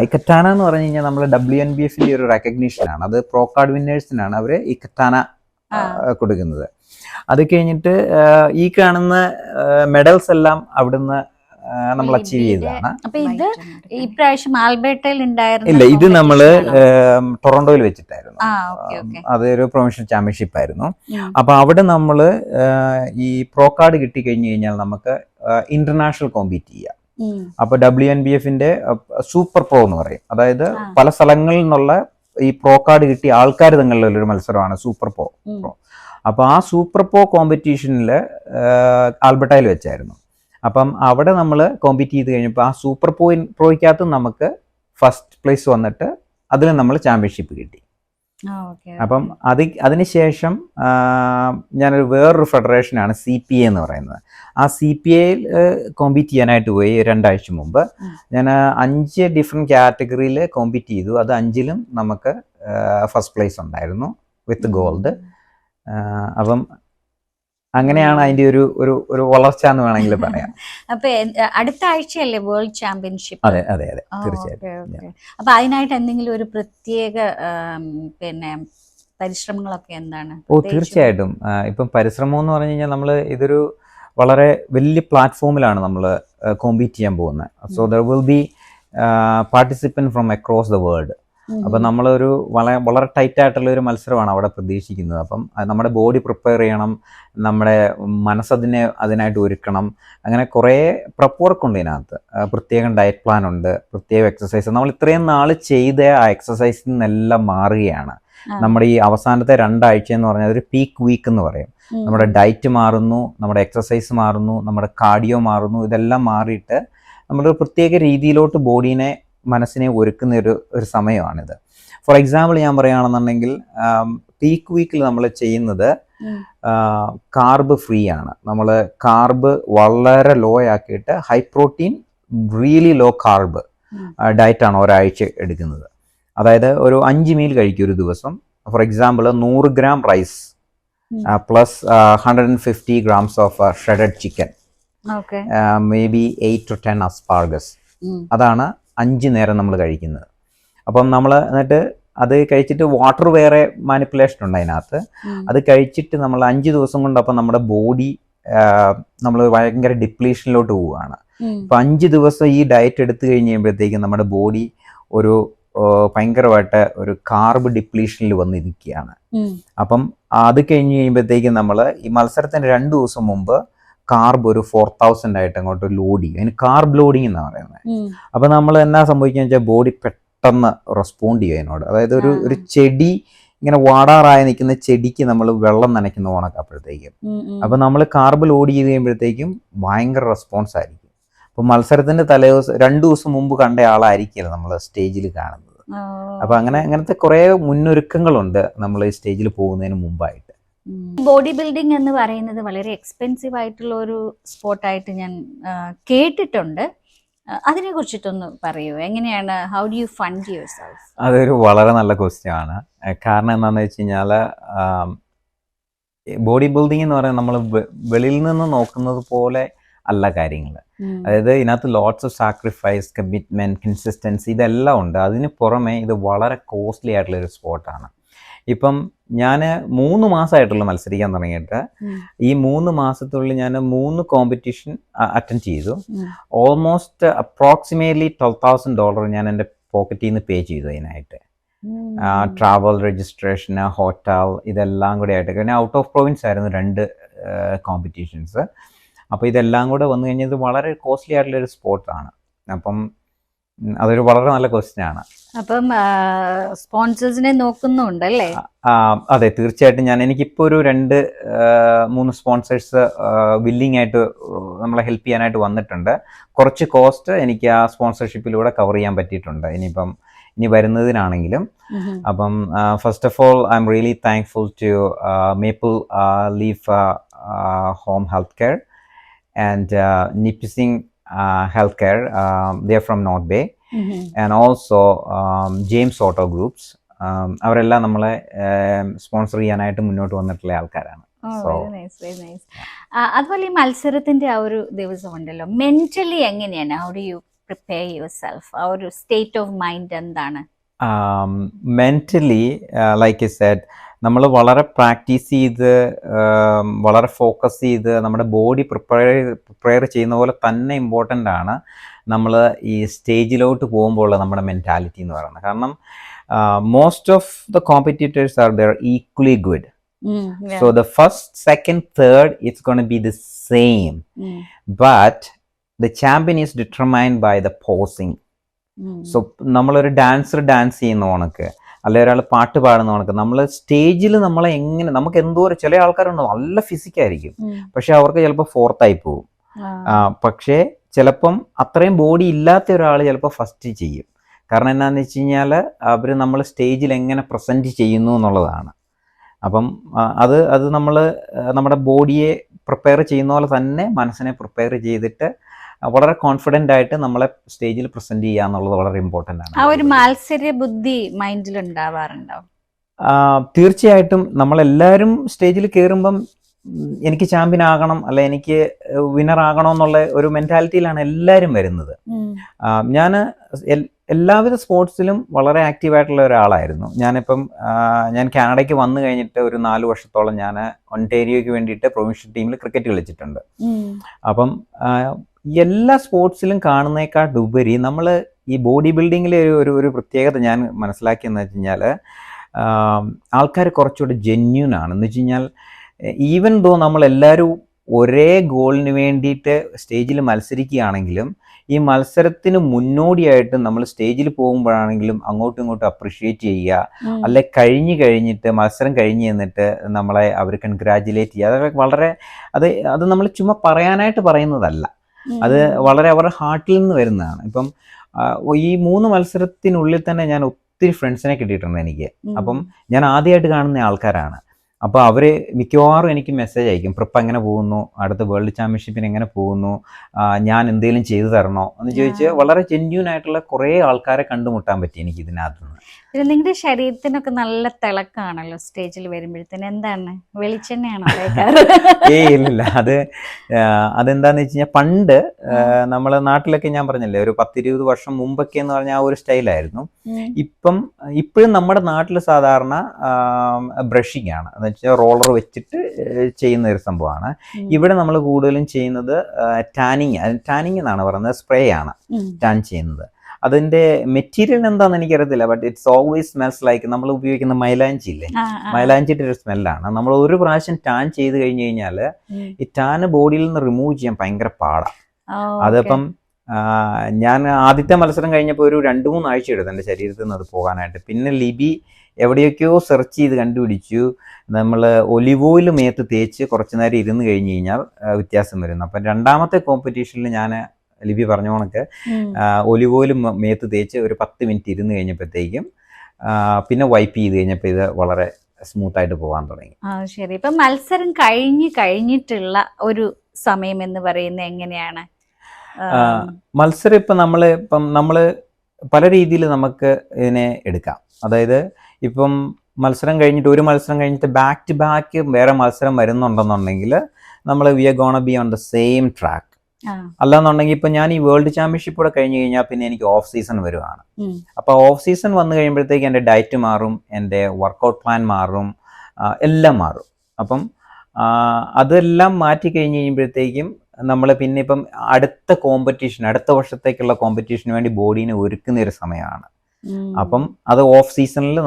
എന്ന് പറഞ്ഞു കഴിഞ്ഞാൽ നമ്മൾ WNBF-ന്റെ ഒരു റെക്കഗ്നീഷൻ ആണ്. അത് പ്രോ കാർഡ് വിന്നേഴ്സിനാണ് അവര് ഈ കറ്റാന കൊടുക്കുന്നത്. അത് കഴിഞ്ഞിട്ട് ഈ കാണുന്ന മെഡൽസ് എല്ലാം അവിടുന്ന് നമ്മൾ അച്ചീവ് ചെയ്തതാണ്. അപ്പൊ ഇത് ഇപ്രാവശ്യം ആൽബർട്ടയിൽ ഉണ്ടായിരുന്നു? ഇല്ല, ഇത് നമ്മള് ടൊറന്റോയിൽ വെച്ചിട്ടായിരുന്നു. അതൊരു പ്രൊഫഷണൽ ചാമ്പ്യൻഷിപ്പ് ആയിരുന്നു. അപ്പൊ അവിടെ നമ്മള് ഈ പ്രോ കാർഡ് കിട്ടി കഴിഞ്ഞു കഴിഞ്ഞാൽ നമുക്ക് ഇന്റർനാഷണൽ കോമ്പീറ്റ് ചെയ്യാം. അപ്പൊ WNBF-ന്റെ സൂപ്പർ പ്രോ എന്ന് പറയും. അതായത് പല സ്ഥലങ്ങളിൽ നിന്നുള്ള ഈ പ്രോ കാർഡ് കിട്ടിയ ആൾക്കാർ തങ്ങളിലൊരു മത്സരമാണ് സൂപ്പർ പ്രോ. അപ്പൊ ആ സൂപ്പർ പ്രോ കോമ്പറ്റീഷനിൽ ആൽബർട്ടയിൽ വെച്ചായിരുന്നു. അപ്പം അവിടെ നമ്മൾ കോമ്പീറ്റ് ചെയ്ത് കഴിഞ്ഞപ്പോൾ ആ സൂപ്പർ പ്രോയ്ക്കകത്ത് നമുക്ക് ഫസ്റ്റ് പ്ലേസ് വന്നിട്ട് അതിൽ നമ്മൾ ചാമ്പ്യൻഷിപ്പ് കിട്ടി. അപ്പം അതിനുശേഷം ഞാനൊരു വേറൊരു ഫെഡറേഷനാണ് CPA എന്ന് പറയുന്നത്. ആ CPAയിൽ കോമ്പീറ്റ് ചെയ്യാനായിട്ട് പോയി 2 ആഴ്ച മുമ്പ്. ഞാൻ 5 ഡിഫറെൻറ്റ് കാറ്റഗറിയിൽ കോമ്പീറ്റ് ചെയ്തു. അത് 5ലും നമുക്ക് ഫസ്റ്റ് പ്ലേസ് ഉണ്ടായിരുന്നു വിത്ത് ഗോൾഡ്. അപ്പം അങ്ങനെയാണ് അതിന്റെ ഒരു വളർച്ച എന്ന് വേണമെങ്കിൽ പറയാം. അപ്പൊ അടുത്ത ആഴ്ചയല്ലേ വേൾഡ് ചാമ്പ്യൻഷിപ്പ്? അതെ അതെ അതെ, തീർച്ചയായിട്ടും. അപ്പൊ അതിനായിട്ട് എന്തെങ്കിലും ഒരു പ്രത്യേക പിന്നെ പരിശ്രമങ്ങളൊക്കെ എന്താണ്? തീർച്ചയായിട്ടും. ഇപ്പം പരിശ്രമം എന്ന് പറഞ്ഞു കഴിഞ്ഞാൽ നമ്മൾ ഇതൊരു വളരെ വലിയ പ്ലാറ്റ്ഫോമിലാണ് നമ്മൾ കോമ്പീറ്റ് ചെയ്യാൻ പോകുന്നത്. So there will be participant from across the world. അപ്പം നമ്മളൊരു വളരെ ടൈറ്റ് ആയിട്ടുള്ള ഒരു മത്സരമാണ് അവിടെ പ്രതീക്ഷിക്കുന്നത്. അപ്പം നമ്മുടെ ബോഡി പ്രിപ്പയർ ചെയ്യണം, നമ്മുടെ അതിനായിട്ട് ഒരുക്കണം. അങ്ങനെ കുറേ പ്രപ്പ് വർക്ക് ഉണ്ട് ഇതിനകത്ത്. പ്രത്യേകം ഡയറ്റ് പ്ലാൻ ഉണ്ട്, പ്രത്യേക എക്സസൈസ്. നമ്മൾ ഇത്രയും നാൾ ചെയ്ത ആ എക്സസൈസിൽ നിന്നെല്ലാം മാറുകയാണ്. നമ്മുടെ ഈ അവസാനത്തെ 2 ആഴ്ച എന്ന് പറഞ്ഞാൽ ഒരു പീക്ക് വീക്ക് എന്ന് പറയും. നമ്മുടെ ഡയറ്റ് മാറുന്നു, നമ്മുടെ എക്സസൈസ് മാറുന്നു, നമ്മുടെ കാർഡിയോ മാറുന്നു. ഇതെല്ലാം മാറിയിട്ട് നമ്മളൊരു പ്രത്യേക രീതിയിലോട്ട് മനസ്സിനെ ഒരുക്കുന്ന ഒരു സമയമാണിത്. ഫോർ എക്സാമ്പിൾ ഞാൻ പറയുകയാണെന്നുണ്ടെങ്കിൽ പീക്ക് വീക്കിൽ നമ്മൾ ചെയ്യുന്നത് കാർബ് ഫ്രീ ആണ്. നമ്മൾ കാർബ് വളരെ ലോ ആക്കിയിട്ട് high protein really low carb ഡയറ്റാണ് ഒരാഴ്ച എടുക്കുന്നത്. അതായത് ഒരു 5 മീൽ കഴിക്കും ഒരു ദിവസം. For example 100 gram rice plus 150 grams of shredded chicken, maybe 8 to 10 asparagus. അതാണ് 5 നേരം നമ്മൾ കഴിക്കുന്നത്. അപ്പം നമ്മൾ എന്നിട്ട് അത് കഴിച്ചിട്ട് വാട്ടർ വേറെ മാനിപ്പുലേഷൻ ഉണ്ട് അതിനകത്ത്. അത് കഴിച്ചിട്ട് നമ്മൾ 5 ദിവസം കൊണ്ട് അപ്പം നമ്മുടെ ബോഡി നമ്മൾ ഭയങ്കര ഡിപ്ലീഷനിലോട്ട് പോവുകയാണ്. ഇപ്പം 5 ദിവസം ഈ ഡയറ്റ് എടുത്തു കഴിഞ്ഞ് കഴിയുമ്പോഴത്തേക്കും നമ്മുടെ ബോഡി ഒരു ഭയങ്കരമായിട്ട് ഒരു കാർബ് ഡിപ്ലീഷനിൽ വന്നിരിക്കുകയാണ്. അപ്പം അത് കഴിഞ്ഞ് കഴിയുമ്പോഴത്തേക്കും നമ്മൾ ഈ മത്സരത്തിന് 2 ദിവസം മുമ്പ് കാർബ് ഒരു 4000 ആയിട്ട് അങ്ങോട്ട് ലോഡ് ചെയ്യും. അതിന് കാർബ് ലോഡിങ് എന്നാണ് പറയുന്നത്. അപ്പം നമ്മൾ എന്നാ സംഭവിക്കുക വെച്ചാൽ ബോഡി പെട്ടെന്ന് റെസ്പോണ്ട് ചെയ്യും അതിനോട്. അതായത് ഒരു ചെടി ഇങ്ങനെ വാടാറായി നിൽക്കുന്ന ചെടിക്ക് നമ്മൾ വെള്ളം നനയ്ക്കുന്ന ഓണക്കപ്പോഴത്തേക്കും. അപ്പം നമ്മൾ കാർബ് ലോഡ് ചെയ്ത് കഴിയുമ്പോഴത്തേക്കും ഭയങ്കര റെസ്പോൺസ് ആയിരിക്കും. അപ്പം മത്സരത്തിന്റെ തലേദിവസം 2 ദിവസം മുമ്പ് കണ്ട ആളായിരിക്കില്ല നമ്മൾ സ്റ്റേജിൽ കാണുന്നത്. അപ്പം അങ്ങനത്തെ കുറേ മുന്നൊരുക്കങ്ങളുണ്ട് നമ്മൾ ഈ സ്റ്റേജിൽ പോകുന്നതിന് മുമ്പായിട്ട്. ബോഡി ബിൽഡിംഗ് എന്ന് പറയുന്നത് വളരെ എക്സ്പെൻസീവ് ആയിട്ടുള്ള ഒരു സ്പോർട്ടായിട്ട് ഞാൻ കേട്ടിട്ടുണ്ട്. അതിനെ കുറിച്ചിട്ടൊന്ന് പറയൂ. എങ്ങനെയാണ്, how do you fund your self? അതൊരു വളരെ നല്ല ക്വസ്റ്റ്യൻ ആണ്. കാരണം എന്താണെന്ന് വെച്ച് കഴിഞ്ഞാൽ ബോഡി ബിൽഡിംഗ് എന്ന് പറയുന്നത് നമ്മൾ വെളിയിൽ നിന്ന് നോക്കുന്നത് പോലെ അല്ല കാര്യങ്ങൾ. അതായത് ഇതിനകത്ത് lots of sacrifice, commitment, consistency ഇതെല്ലാം ഉണ്ട്. അതിന് പുറമെ ഇത് വളരെ കോസ്റ്റ്ലി ആയിട്ടുള്ള ഒരു സ്പോർട്ടാണ്. ഇപ്പം ഞാൻ 3 മാസമായിട്ടുള്ള മത്സരിക്കാൻ തുടങ്ങിയിട്ട് ഈ 3 മാസത്തിനുള്ളിൽ ഞാൻ 3 കോമ്പറ്റീഷൻ അറ്റൻഡ് ചെയ്തു. ഓൾമോസ്റ്റ് അപ്രോക്സിമേറ്റ്ലി $12,000 ഞാൻ എൻ്റെ പോക്കറ്റിൽ നിന്ന് പേ ചെയ്തു അതിനായിട്ട്. ട്രാവൽ, രജിസ്ട്രേഷന്, ഹോട്ടൽ ഇതെല്ലാം കൂടെ ആയിട്ട്. പിന്നെ ഔട്ട് ഓഫ് പ്രൊവിൻസ് ആയിരുന്നു 2 കോമ്പറ്റീഷൻസ്. അപ്പോൾ ഇതെല്ലാം കൂടെ വന്നു കഴിഞ്ഞാൽ ഇത് വളരെ കോസ്റ്റ്ലി ആയിട്ടുള്ളൊരു സ്പോർട്ടാണ്. അപ്പം അതൊരു വളരെ നല്ല ക്വസ്റ്റ്യൻ ആണ്. അപ്പം സ്പോൺസേഴ്സിനെ നോക്കുന്നുണ്ടല്ലേ? അതെ, തീർച്ചയായിട്ടും. എനിക്കിപ്പോൾ ഒരു 2-3 സ്പോൺസേഴ്സ് വില്ലിങ് ആയിട്ട് നമ്മളെ ഹെൽപ്പ് ചെയ്യാനായിട്ട് വന്നിട്ടുണ്ട്. കുറച്ച് കോസ്റ്റ് എനിക്ക് ആ സ്പോൺസർഷിപ്പിലൂടെ കവർ ചെയ്യാൻ പറ്റിയിട്ടുണ്ട്. ഇനി വരുന്നതിനാണെങ്കിലും. അപ്പം first of all I am really thankful to Maple Leaf Home Health Care and Nipsing Healthcare. They're from North Bay. And also James Auto Groups. അവരെല്ലാം നമ്മളെ സ്പോൺസർ ചെയ്യാനായിട്ട് മുന്നോട്ട് വന്നിട്ടുള്ള ആൾക്കാരാണ്. അതുപോലെ ഈ മത്സരത്തിന്റെ ആ ഒരു ദിവസം ഉണ്ടല്ലോ, മെന്റലി എങ്ങനെയാണ്? How do you prepare your self? ആ ഒരു സ്റ്റേറ്റ് ഓഫ് മൈൻഡ് എന്താണ്? മെന്റലി ലൈക്ക് ഐ സെഡ്, നമ്മൾ വളരെ പ്രാക്ടീസ് ചെയ്ത് വളരെ ഫോക്കസ് ചെയ്ത് നമ്മുടെ ബോഡി പ്രിപ്പയർ ചെയ്യുന്ന പോലെ തന്നെ ഇമ്പോർട്ടൻ്റ് ആണ് നമ്മൾ ഈ സ്റ്റേജിലോട്ട് പോകുമ്പോൾ നമ്മുടെ മെൻറ്റാലിറ്റി എന്ന് പറയുന്നത്. കാരണം most of the competitors are there equally good. So the first, second, third, it's going to be the same. But the champion is determined by the posing. So നമ്മളൊരു ഡാൻസർ ഡാൻസ് ചെയ്യുന്ന കണക്ക്, അല്ലെങ്കിൽ ഒരാൾ പാട്ട് പാടുന്ന കണക്ക്, നമ്മൾ സ്റ്റേജിൽ നമ്മളെ എങ്ങനെ, നമുക്ക് എന്തോ ചില ആൾക്കാരുണ്ട് നല്ല ഫിസിക്കായിരിക്കും, പക്ഷെ അവർക്ക് ചിലപ്പോൾ 4th ആയി പോകും. പക്ഷേ ചിലപ്പം അത്രയും ബോഡി ഇല്ലാത്ത ഒരാൾ ചിലപ്പോൾ ഫസ്റ്റ് ചെയ്യും. കാരണം എന്താണെന്ന് വെച്ച് കഴിഞ്ഞാൽ അവർ നമ്മൾ സ്റ്റേജിൽ എങ്ങനെ പ്രസൻറ്റ് ചെയ്യുന്നു എന്നുള്ളതാണ്. അപ്പം അത് നമ്മൾ നമ്മുടെ ബോഡിയെ പ്രിപ്പയർ ചെയ്യുന്ന പോലെ തന്നെ മനസ്സിനെ പ്രിപ്പയർ ചെയ്തിട്ട് വളരെ കോൺഫിഡൻ്റ് ആയിട്ട് നമ്മളെ സ്റ്റേജിൽ പ്രസന്റ് ചെയ്യുക എന്നുള്ളത് വളരെ ഇമ്പോർട്ടൻ്റ് ആണ്. ആ ഒരു മത്സര ബുദ്ധി മൈൻഡിൽ ഉണ്ടാവാറുണ്ടോ? തീർച്ചയായിട്ടും. നമ്മളെല്ലാവരും സ്റ്റേജിൽ കയറുമ്പം എനിക്ക് ചാമ്പ്യൻ ആകണം, അല്ലെ എനിക്ക് വിന്നർ ആകണം എന്നുള്ള ഒരു മെന്റാലിറ്റിയിലാണ് എല്ലാവരും വരുന്നത്. ഞാൻ എല്ലാവിധ സ്പോർട്സിലും വളരെ ആക്റ്റീവായിട്ടുള്ള ഒരാളായിരുന്നു. ഞാനിപ്പം ഞാൻ കാനഡയ്ക്ക് വന്നു കഴിഞ്ഞിട്ട് ഒരു 4 വർഷത്തോളം ഞാൻ ഒൻറ്റേരിയോയ്ക്ക് വേണ്ടിയിട്ട് പ്രൊവിൻഷ്യൽ ടീമിൽ ക്രിക്കറ്റ് കളിച്ചിട്ടുണ്ട്. അപ്പം എല്ലാ സ്പോർട്സിലും കാണുന്നേക്കാട്ടുപരി നമ്മൾ ഈ ബോഡി ബിൽഡിങ്ങിലെ ഒരു പ്രത്യേകത ഞാൻ മനസ്സിലാക്കിയെന്ന് വെച്ച് കഴിഞ്ഞാൽ ആൾക്കാർ കുറച്ചുകൂടി ജെന്യൂൻ ആണ്. എന്ന് വെച്ച് കഴിഞ്ഞാൽ ഈവൻ ദോ നമ്മളെല്ലാവരും ഒരേ ഗോളിന് വേണ്ടിയിട്ട് സ്റ്റേജിൽ മത്സരിക്കുകയാണെങ്കിലും ഈ മത്സരത്തിന് മുന്നോടിയായിട്ട് നമ്മൾ സ്റ്റേജിൽ പോകുമ്പോഴാണെങ്കിലും അങ്ങോട്ടും ഇങ്ങോട്ടും അപ്രിഷ്യേറ്റ് ചെയ്യുക, അല്ലെ കഴിഞ്ഞിട്ട് മത്സരം കഴിഞ്ഞ് എന്നിട്ട് നമ്മളെ അവർ കൺഗ്രാജുലേറ്റ് ചെയ്യുക. അതൊക്കെ വളരെ അത് നമ്മൾ ചുമ്മാ പറയാനായിട്ട് പറയുന്നതല്ല, അത് വളരെ അവരുടെ ഹാർട്ടിൽ നിന്ന് വരുന്നതാണ്. ഇപ്പം ഈ 3 മത്സരത്തിനുള്ളിൽ തന്നെ ഞാൻ ഒത്തിരി ഫ്രണ്ട്സിനെ കിട്ടിയിട്ടുണ്ട് എനിക്ക്. അപ്പം ഞാൻ ആദ്യമായിട്ട് കാണുന്ന ആൾക്കാരാണ്. അപ്പോൾ അവർ മിക്കവാറും എനിക്ക് മെസ്സേജ് അയക്കും, പ്രിപ്പ് എങ്ങനെ പോകുന്നു, അടുത്ത വേൾഡ് ചാമ്പ്യൻഷിപ്പിന് എങ്ങനെ പോകുന്നു, ഞാൻ എന്തെങ്കിലും ചെയ്തു തരണോ എന്ന് ചോദിച്ച് വളരെ ജെന്യൂൻ ആയിട്ടുള്ള കുറേ ആൾക്കാരെ കണ്ടുമുട്ടാൻ പറ്റി എനിക്ക് ഇതിനകത്ത് നിന്ന്. നിങ്ങളുടെ ശരീരത്തിനൊക്കെ നല്ല തിളക്കാണല്ലോ സ്റ്റേജിൽ വരുമ്പോഴത്തേന്, എന്താണ് വെളിച്ചെണ്ണയാണോ? ഇല്ലില്ല, അതെന്താന്ന് വെച്ച് കഴിഞ്ഞാൽ പണ്ട് നമ്മളെ നാട്ടിലൊക്കെ ഞാൻ പറഞ്ഞില്ലേ ഒരു 10-20 വർഷം മുമ്പൊക്കെ എന്ന് പറഞ്ഞാൽ ആ ഒരു സ്റ്റൈലായിരുന്നു. ഇപ്പോഴും നമ്മുടെ നാട്ടിൽ സാധാരണ ബ്രഷിംഗ് ആണ്, എന്ന് വെച്ചാൽ റോളർ വെച്ചിട്ട് ചെയ്യുന്ന ഒരു സംഭവമാണ്. ഇവിടെ നമ്മൾ കൂടുതലും ചെയ്യുന്നത് ടാനിങ് എന്നാണ് പറയുന്നത്, സ്പ്രേ ആണ് ടാൻ ചെയ്യുന്നത്. അതിന്റെ മെറ്റീരിയൽ എന്താണെന്ന് എനിക്കറിയത്തില്ല, but it's always smells like നമ്മൾ ഉപയോഗിക്കുന്ന മൈലാഞ്ചി ഇല്ലേ, മൈലാഞ്ചിയുടെ ഒരു സ്മെല്ലാണ്. നമ്മൾ ഒരു പ്രാവശ്യം ടാൻ ചെയ്ത് കഴിഞ്ഞ് കഴിഞ്ഞാൽ ഈ ടാന് ബോഡിയിൽ നിന്ന് റിമൂവ് ചെയ്യാൻ ഭയങ്കര പാടാണ്. അതിപ്പം ഞാൻ ആദ്യത്തെ മത്സരം കഴിഞ്ഞപ്പോൾ ഒരു 2-3 ആഴ്ച എടുത്തു എൻ്റെ ശരീരത്തിൽ നിന്ന് അത് പോകാനായിട്ട്. പിന്നെ ലിബി എവിടെയൊക്കെയോ സെർച്ച് ചെയ്ത് കണ്ടുപിടിച്ചു, നമ്മൾ ഒലിവ് ഓയിൽ മേത്ത് തേച്ച് കുറച്ച് നേരം ഇരുന്ന് കഴിഞ്ഞ് കഴിഞ്ഞാൽ വ്യത്യാസം വരുന്നു. അപ്പം 2ാമത്തെ കോമ്പറ്റീഷനിൽ ഞാൻ ലിബി പറഞ്ഞ കണക്ക് ഒലിവ് ഓയിൽ മേത്ത് തേച്ച് ഒരു 10 മിനിറ്റ് ഇരുന്ന് കഴിഞ്ഞപ്പോഴത്തേക്കും പിന്നെ വൈപ്പ് ചെയ്ത് കഴിഞ്ഞപ്പോൾ ഇത് വളരെ സ്മൂത്തായിട്ട് പോകാൻ തുടങ്ങി. ശരി. ഇപ്പം മത്സരം കഴിഞ്ഞിട്ടുള്ള ഒരു സമയം എന്ന് പറയുന്നത് എങ്ങനെയാണ്? മത്സരം ഇപ്പം നമ്മൾ പല രീതിയിൽ നമുക്ക് ഇതിനെ എടുക്കാം. അതായത് ഇപ്പം ഒരു മത്സരം കഴിഞ്ഞിട്ട് ബാക്ക് ടു ബാക്ക് വേറെ മത്സരം വരുന്നുണ്ടെന്നുണ്ടെങ്കിൽ നമ്മൾ we are gonna be on the same track. അല്ലാന്നുണ്ടെങ്കിൽ ഇപ്പൊ ഞാൻ ഈ വേൾഡ് ചാമ്പ്യൻഷിപ്പ് കൂടെ കഴിഞ്ഞ് കഴിഞ്ഞാൽ പിന്നെ എനിക്ക് ഓഫ് സീസൺ വരുവാണ്. അപ്പൊ ഓഫ് സീസൺ വന്നു കഴിയുമ്പോഴത്തേക്ക് എൻ്റെ ഡയറ്റ് മാറും, എൻ്റെ വർക്കൗട്ട് പ്ലാൻ മാറും, എല്ലാം മാറും. അപ്പം അതെല്ലാം മാറ്റി കഴിഞ്ഞ് കഴിയുമ്പോഴത്തേക്കും നമ്മൾ പിന്നെ ഇപ്പം അടുത്ത വർഷത്തേക്കുള്ള കോമ്പറ്റീഷന് വേണ്ടി ബോഡീനെ ഒരുക്കുന്ന ഒരു സമയമാണ്. അപ്പം അത് ഓഫ് സീസണിൽ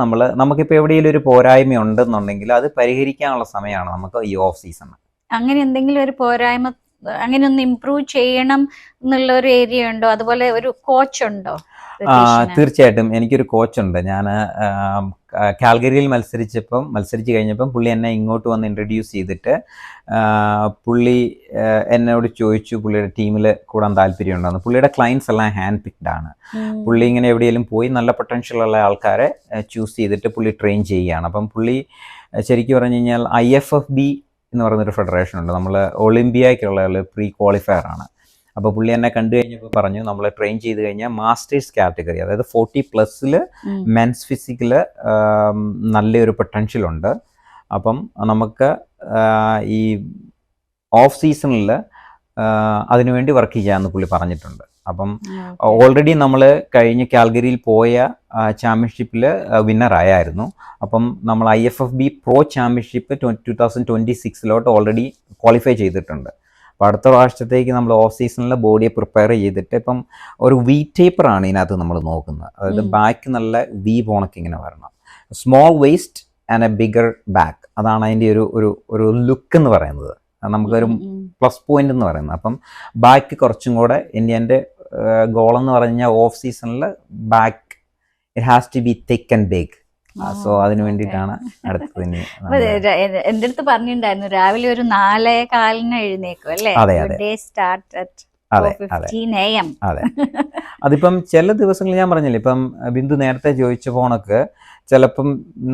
നമുക്കിപ്പോൾ എവിടെയെങ്കിലും ഒരു പോരായ്മ ഉണ്ടെന്നുണ്ടെങ്കിൽ അത് പരിഹരിക്കാനുള്ള സമയമാണ് നമുക്ക് ഈ ഓഫ് സീസൺ. അങ്ങനെ എന്തെങ്കിലും ഒരു പോരായ്മ, അങ്ങനെ ഒന്ന് ഇംപ്രൂവ് ചെയ്യണം എന്നുള്ള ഒരു ഏരിയ ഉണ്ടോ? അതുപോലെ ഒരു കോച്ച് ഉണ്ടോ? തീർച്ചയായിട്ടും എനിക്കൊരു കോച്ചുണ്ട്. ഞാൻ കാൽഗരിയിൽ മത്സരിച്ച് കഴിഞ്ഞപ്പം പുള്ളി എന്നെ ഇങ്ങോട്ട് വന്ന് ഇൻട്രൊഡ്യൂസ് ചെയ്തിട്ട് പുള്ളി എന്നോട് ചോദിച്ചു പുള്ളിയുടെ ടീമിൽ കൂടാൻ താല്പര്യമുണ്ടെന്ന്. പുള്ളിയുടെ ക്ലയൻസ് എല്ലാം ഹാൻഡ് പിക്ഡ് ആണ്. പുള്ളി ഇങ്ങനെ എവിടെയെങ്കിലും പോയി നല്ല പൊട്ടൻഷ്യൽ ഉള്ള ആൾക്കാരെ ചൂസ് ചെയ്തിട്ട് പുള്ളി ട്രെയിൻ ചെയ്യുകയാണ്. അപ്പം പുള്ളി ശരിക്കും പറഞ്ഞു കഴിഞ്ഞാൽ IFFB എന്ന് പറയുന്നൊരു ഫെഡറേഷൻ ഉണ്ട്, നമ്മൾ ഒളിമ്പിയയ്ക്കുള്ള പ്രീ ക്വാളിഫയർ ആണ്. അപ്പോൾ പുള്ളി എന്നെ കണ്ടു കഴിഞ്ഞപ്പോൾ പറഞ്ഞു നമ്മൾ ട്രെയിൻ ചെയ്ത് കഴിഞ്ഞാൽ മാസ്റ്റേഴ്സ് കാറ്റഗറി, അതായത് 40+ മെൻസ് ഫിസിക്കിൽ നല്ലൊരു പൊട്ടൻഷ്യൽ ഉണ്ട്. അപ്പം നമുക്ക് ഈ ഓഫ് സീസണിൽ അതിനുവേണ്ടി വർക്ക് ചെയ്യാമെന്ന് പുള്ളി പറഞ്ഞിട്ടുണ്ട്. അപ്പം ഓൾറെഡി നമ്മൾ കഴിഞ്ഞ കാൽഗരിയിൽ പോയ ചാമ്പ്യൻഷിപ്പിൽ വിന്നറായിരുന്നു. അപ്പം നമ്മൾ IFFB pro championship 2026 already qualify ചെയ്തിട്ടുണ്ട്. അപ്പോൾ അടുത്ത പ്രാവശ്യത്തേക്ക് നമ്മൾ ഓഫ് സീസണിൽ ബോഡിയെ പ്രിപ്പയർ ചെയ്തിട്ട് ഇപ്പം ഒരു വി ടേപ്പറാണ് ഇതിനകത്ത് നമ്മൾ നോക്കുന്നത്. അതായത് ബാക്ക് നല്ല വി പോണക്ക് ഇങ്ങനെ വരണം, small waste and A bigger back, അതാണ് അതിൻ്റെ ഒരു ലുക്ക് എന്ന് പറയുന്നത്, നമുക്കൊരു പ്ലസ് പോയിന്റ് എന്ന് പറയുന്നത്. അപ്പം ബാക്ക് കുറച്ചും കൂടെ എൻ്റെ ഗോളെന്ന് പറഞ്ഞു കഴിഞ്ഞാൽ ഓഫ് സീസണിൽ back it has to be thick and big. So അതിന് വേണ്ടിയിട്ടാണ് അടുത്തത്. എന്റെ അടുത്ത് പറഞ്ഞിട്ടുണ്ടായിരുന്നു രാവിലെ ഒരു 4:15 എഴുന്നേക്കും അല്ലേ? അതെ. അതിപ്പം ചില ദിവസങ്ങളിൽ ഞാൻ പറഞ്ഞില്ലേ, ഇപ്പം ബിന്ദു നേരത്തെ ചോദിച്ച ഫോണൊക്കെ ചിലപ്പം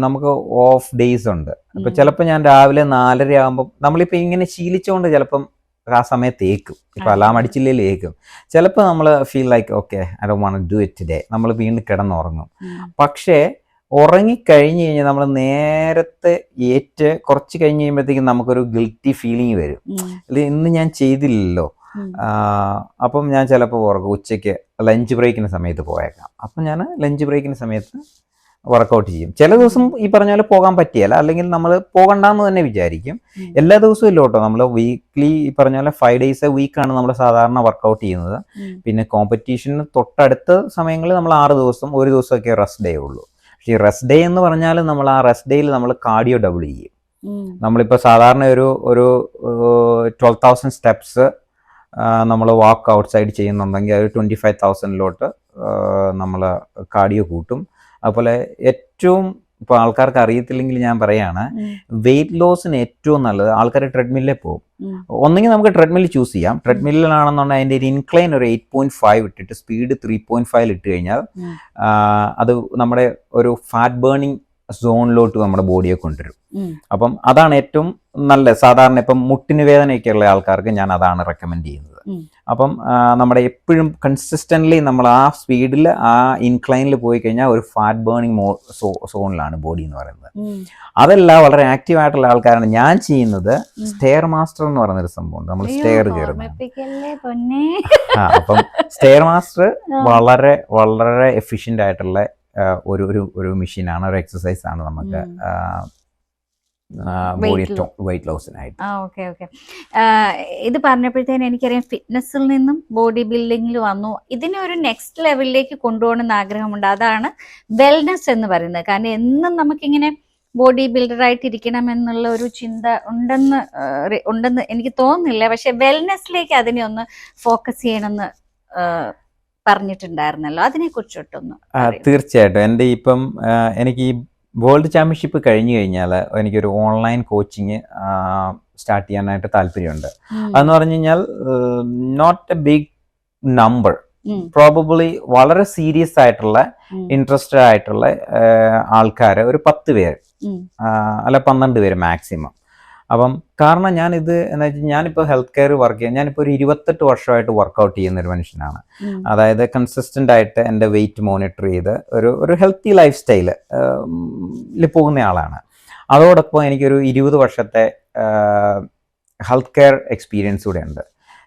നമുക്ക് ഓഫ് ഡേയ്സ് ഉണ്ട്. അപ്പൊ ചിലപ്പോൾ ഞാൻ രാവിലെ 4:30 ആകുമ്പോൾ നമ്മളിപ്പോ ഇങ്ങനെ ശീലിച്ചുകൊണ്ട് ചിലപ്പം ആ സമയത്ത് ഏക്കും, ഇപ്പൊ അലാം അടിച്ചില്ലെങ്കിൽ ഏക്കും. ചിലപ്പോൾ നമ്മൾ feel like okay I don't want to do it today, നമ്മൾ വീണ്ടും കിടന്നുറങ്ങും. പക്ഷേ ഉറങ്ങിക്കഴിഞ്ഞ് കഴിഞ്ഞാൽ നമ്മൾ നേരത്തെ കുറച്ച് കഴിഞ്ഞ് കഴിയുമ്പോഴത്തേക്കും നമുക്കൊരു ഗിൽറ്റി ഫീലിംഗ് വരും. ഇന്ന് ഞാൻ ചെയ്തില്ലല്ലോ, അപ്പം ഞാൻ ചിലപ്പോൾ ഓർക്കും ഉച്ചയ്ക്ക് ലഞ്ച് ബ്രേക്കിന് സമയത്ത് പോയേക്കാം. അപ്പം ഞാൻ ലഞ്ച് ബ്രേക്കിന് സമയത്ത് വർക്കൗട്ട് ചെയ്യും. ചില ദിവസം ഈ പറഞ്ഞ പോലെ പോകാൻ പറ്റിയല്ല, അല്ലെങ്കിൽ നമ്മൾ പോകണ്ടെന്ന് തന്നെ വിചാരിക്കും. എല്ലാ ദിവസവും ഇല്ല കേട്ടോ, നമ്മൾ വീക്ക്ലി ഈ പറഞ്ഞ പോലെ 5 days a week ആണ് നമ്മൾ സാധാരണ വർക്കൗട്ട് ചെയ്യുന്നത്. പിന്നെ കോമ്പറ്റീഷന് തൊട്ടടുത്ത സമയങ്ങളിൽ നമ്മൾ 6 ദിവസം, ഒരു ദിവസമൊക്കെ റെസ്റ്റ് ഡേ ഉള്ളൂ. പക്ഷേ ഈ റെസ്റ്റ് ഡേ എന്ന് പറഞ്ഞാൽ നമ്മൾ ആ റെസ്റ്റ് ഡേയിൽ നമ്മൾ കാർഡിയോ ഡബിൾ ചെയ്യും. നമ്മളിപ്പോൾ സാധാരണ ഒരു 12,000 സ്റ്റെപ്സ് നമ്മൾ വാക്ക് ഔട്ട് സൈഡ് ചെയ്യുന്നുണ്ടെങ്കിൽ അത് 25,000 നമ്മൾ കാർഡിയോ കൂട്ടും. അതുപോലെ ഏറ്റവും ഇപ്പോൾ ആൾക്കാർക്ക് അറിയത്തില്ലെങ്കിൽ ഞാൻ പറയാണ്, വെയിറ്റ് ലോസിന് ഏറ്റവും നല്ലത് ആൾക്കാർ ട്രെഡ്മില്ലിൽ പോകും. ഒന്നെങ്കിൽ നമുക്ക് ട്രെഡ്മില്ല് ചൂസ് ചെയ്യാം. ട്രെഡ്മില്ലിലാണെന്നുണ്ടെങ്കിൽ അതിൻ്റെ ഒരു ഇൻക്ലൈൻ ഒരു 8.5 ഇട്ടിട്ട് സ്പീഡ് 3.5 ഇട്ട് കഴിഞ്ഞാൽ അത് നമ്മുടെ ഒരു ഫാറ്റ് ബേണിംഗ് സോണിലോട്ട് നമ്മുടെ ബോഡിയെ കൊണ്ടുവരും. അപ്പം അതാണ് ഏറ്റവും നല്ല. സാധാരണ ഇപ്പം മുട്ടിന് വേദനയൊക്കെ ഉള്ള ആൾക്കാർക്ക് ഞാൻ അതാണ് റെക്കമെൻഡ് ചെയ്യുന്നത്. അപ്പം നമ്മുടെ എപ്പോഴും കൺസിസ്റ്റൻ്റ്ലി നമ്മൾ ആ സ്പീഡിൽ ആ ഇൻക്ലൈനിൽ പോയി കഴിഞ്ഞാൽ ഒരു ഫാറ്റ് ബേണിംഗ് സോണിലാണ് ബോഡി എന്ന് പറയുന്നത്. അതല്ല, വളരെ ആക്റ്റീവ് ആയിട്ടുള്ള ആൾക്കാരാണ് ഞാൻ ചെയ്യുന്നത് സ്റ്റെയർ മാസ്റ്റർ എന്ന് പറയുന്നൊരു സംഭവം. നമ്മൾ സ്റ്റെയർ കയറുന്നത്. അപ്പം സ്റ്റെയർ മാസ്റ്റർ വളരെ വളരെ എഫിഷ്യൻ്റ് ആയിട്ടുള്ള ഒരു മെഷീനാണ്, ഒരു എക്സസൈസ് ആണ് നമുക്ക് വെയിറ്റ് ലോസിനായിട്ട്. Okay okay. ഇത് പറഞ്ഞപ്പോഴത്തേനും എനിക്കറിയാം ഫിറ്റ്നസ്സിൽ നിന്നും ബോഡി ബിൽഡിങ്ങിൽ വന്നു. ഇതിനെ ഒരു നെക്സ്റ്റ് ലെവലിലേക്ക് കൊണ്ടുപോകണമെന്ന് ആഗ്രഹമുണ്ട്. അതാണ് വെൽനെസ് എന്ന് പറയുന്നത്. കാരണം എന്നും നമുക്കിങ്ങനെ ബോഡി ബിൽഡറായിട്ട് ഇരിക്കണമെന്നുള്ള ഒരു ചിന്ത ഉണ്ടെന്ന് എനിക്ക് തോന്നുന്നില്ല. പക്ഷെ വെൽനെസ്സിലേക്ക് അതിനെ ഒന്ന് ഫോക്കസ് ചെയ്യണമെന്ന് പറഞ്ഞിട്ടുണ്ടായിരുന്നല്ലോ, അതിനെ കുറിച്ചിട്ടൊന്ന്. തീർച്ചയായിട്ടും. എൻ്റെ ഇപ്പം എനിക്ക് ഈ വേൾഡ് ചാമ്പ്യൻഷിപ്പ് കഴിഞ്ഞു കഴിഞ്ഞാൽ എനിക്കൊരു ഓൺലൈൻ കോച്ചിങ് സ്റ്റാർട്ട് ചെയ്യാനായിട്ട് താല്പര്യമുണ്ട്. അതെന്ന് പറഞ്ഞു കഴിഞ്ഞാൽ not a big number, probably വളരെ സീരിയസ് ആയിട്ടുള്ള ഇൻട്രസ്റ്റഡ് ആയിട്ടുള്ള ആൾക്കാർ ഒരു 10 പേര് അല്ല 12 പേര് മാക്സിമം. അപ്പം കാരണം ഞാനിത് എന്താ വെച്ചാൽ ഞാനിപ്പോൾ ഹെൽത്ത് കെയർ വർക്ക് ചെയ്യാം. ഞാനിപ്പോൾ ഒരു 28 വർഷമായിട്ട് വർക്കൗട്ട് ചെയ്യുന്ന ഒരു മനുഷ്യനാണ്. അതായത് കൺസിസ്റ്റൻ്റ് ആയിട്ട് എൻ്റെ വെയിറ്റ് മോണിറ്റർ ചെയ്ത് ഒരു ഹെൽത്തി ലൈഫ് സ്റ്റൈലിൽ പോകുന്ന ആളാണ്. അതോടൊപ്പം എനിക്കൊരു 20 വർഷത്തെ ഹെൽത്ത് കെയർ എക്സ്പീരിയൻസ് കൂടെ ഉണ്ട്.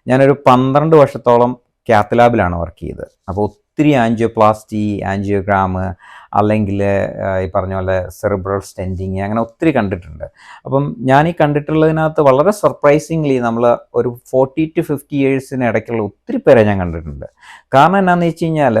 ഞാനൊരു 12 വർഷത്തോളം കാത്ത് ലാബിലാണ് വർക്ക് ചെയ്തത്. അപ്പോൾ ഒത്തിരി ആൻജിയോപ്ലാസ്റ്റി, ആൻജിയോഗ്രാം, അല്ലെങ്കിൽ ഈ പറഞ്ഞ പോലെ സെറിബ്രൽ സ്റ്റെൻറ്റിങ്, അങ്ങനെ ഒത്തിരി കണ്ടിട്ടുണ്ട്. അപ്പം ഞാൻ ഈ കണ്ടിട്ടുള്ളതിനകത്ത് വളരെ സർപ്രൈസിംഗ്ലി നമ്മൾ ഒരു 40 to 50 yearsന് ഇടയ്ക്കുള്ള ഒത്തിരി പേരെ ഞാൻ കണ്ടിട്ടുണ്ട്. കാരണം എന്താണെന്ന് വെച്ച് കഴിഞ്ഞാൽ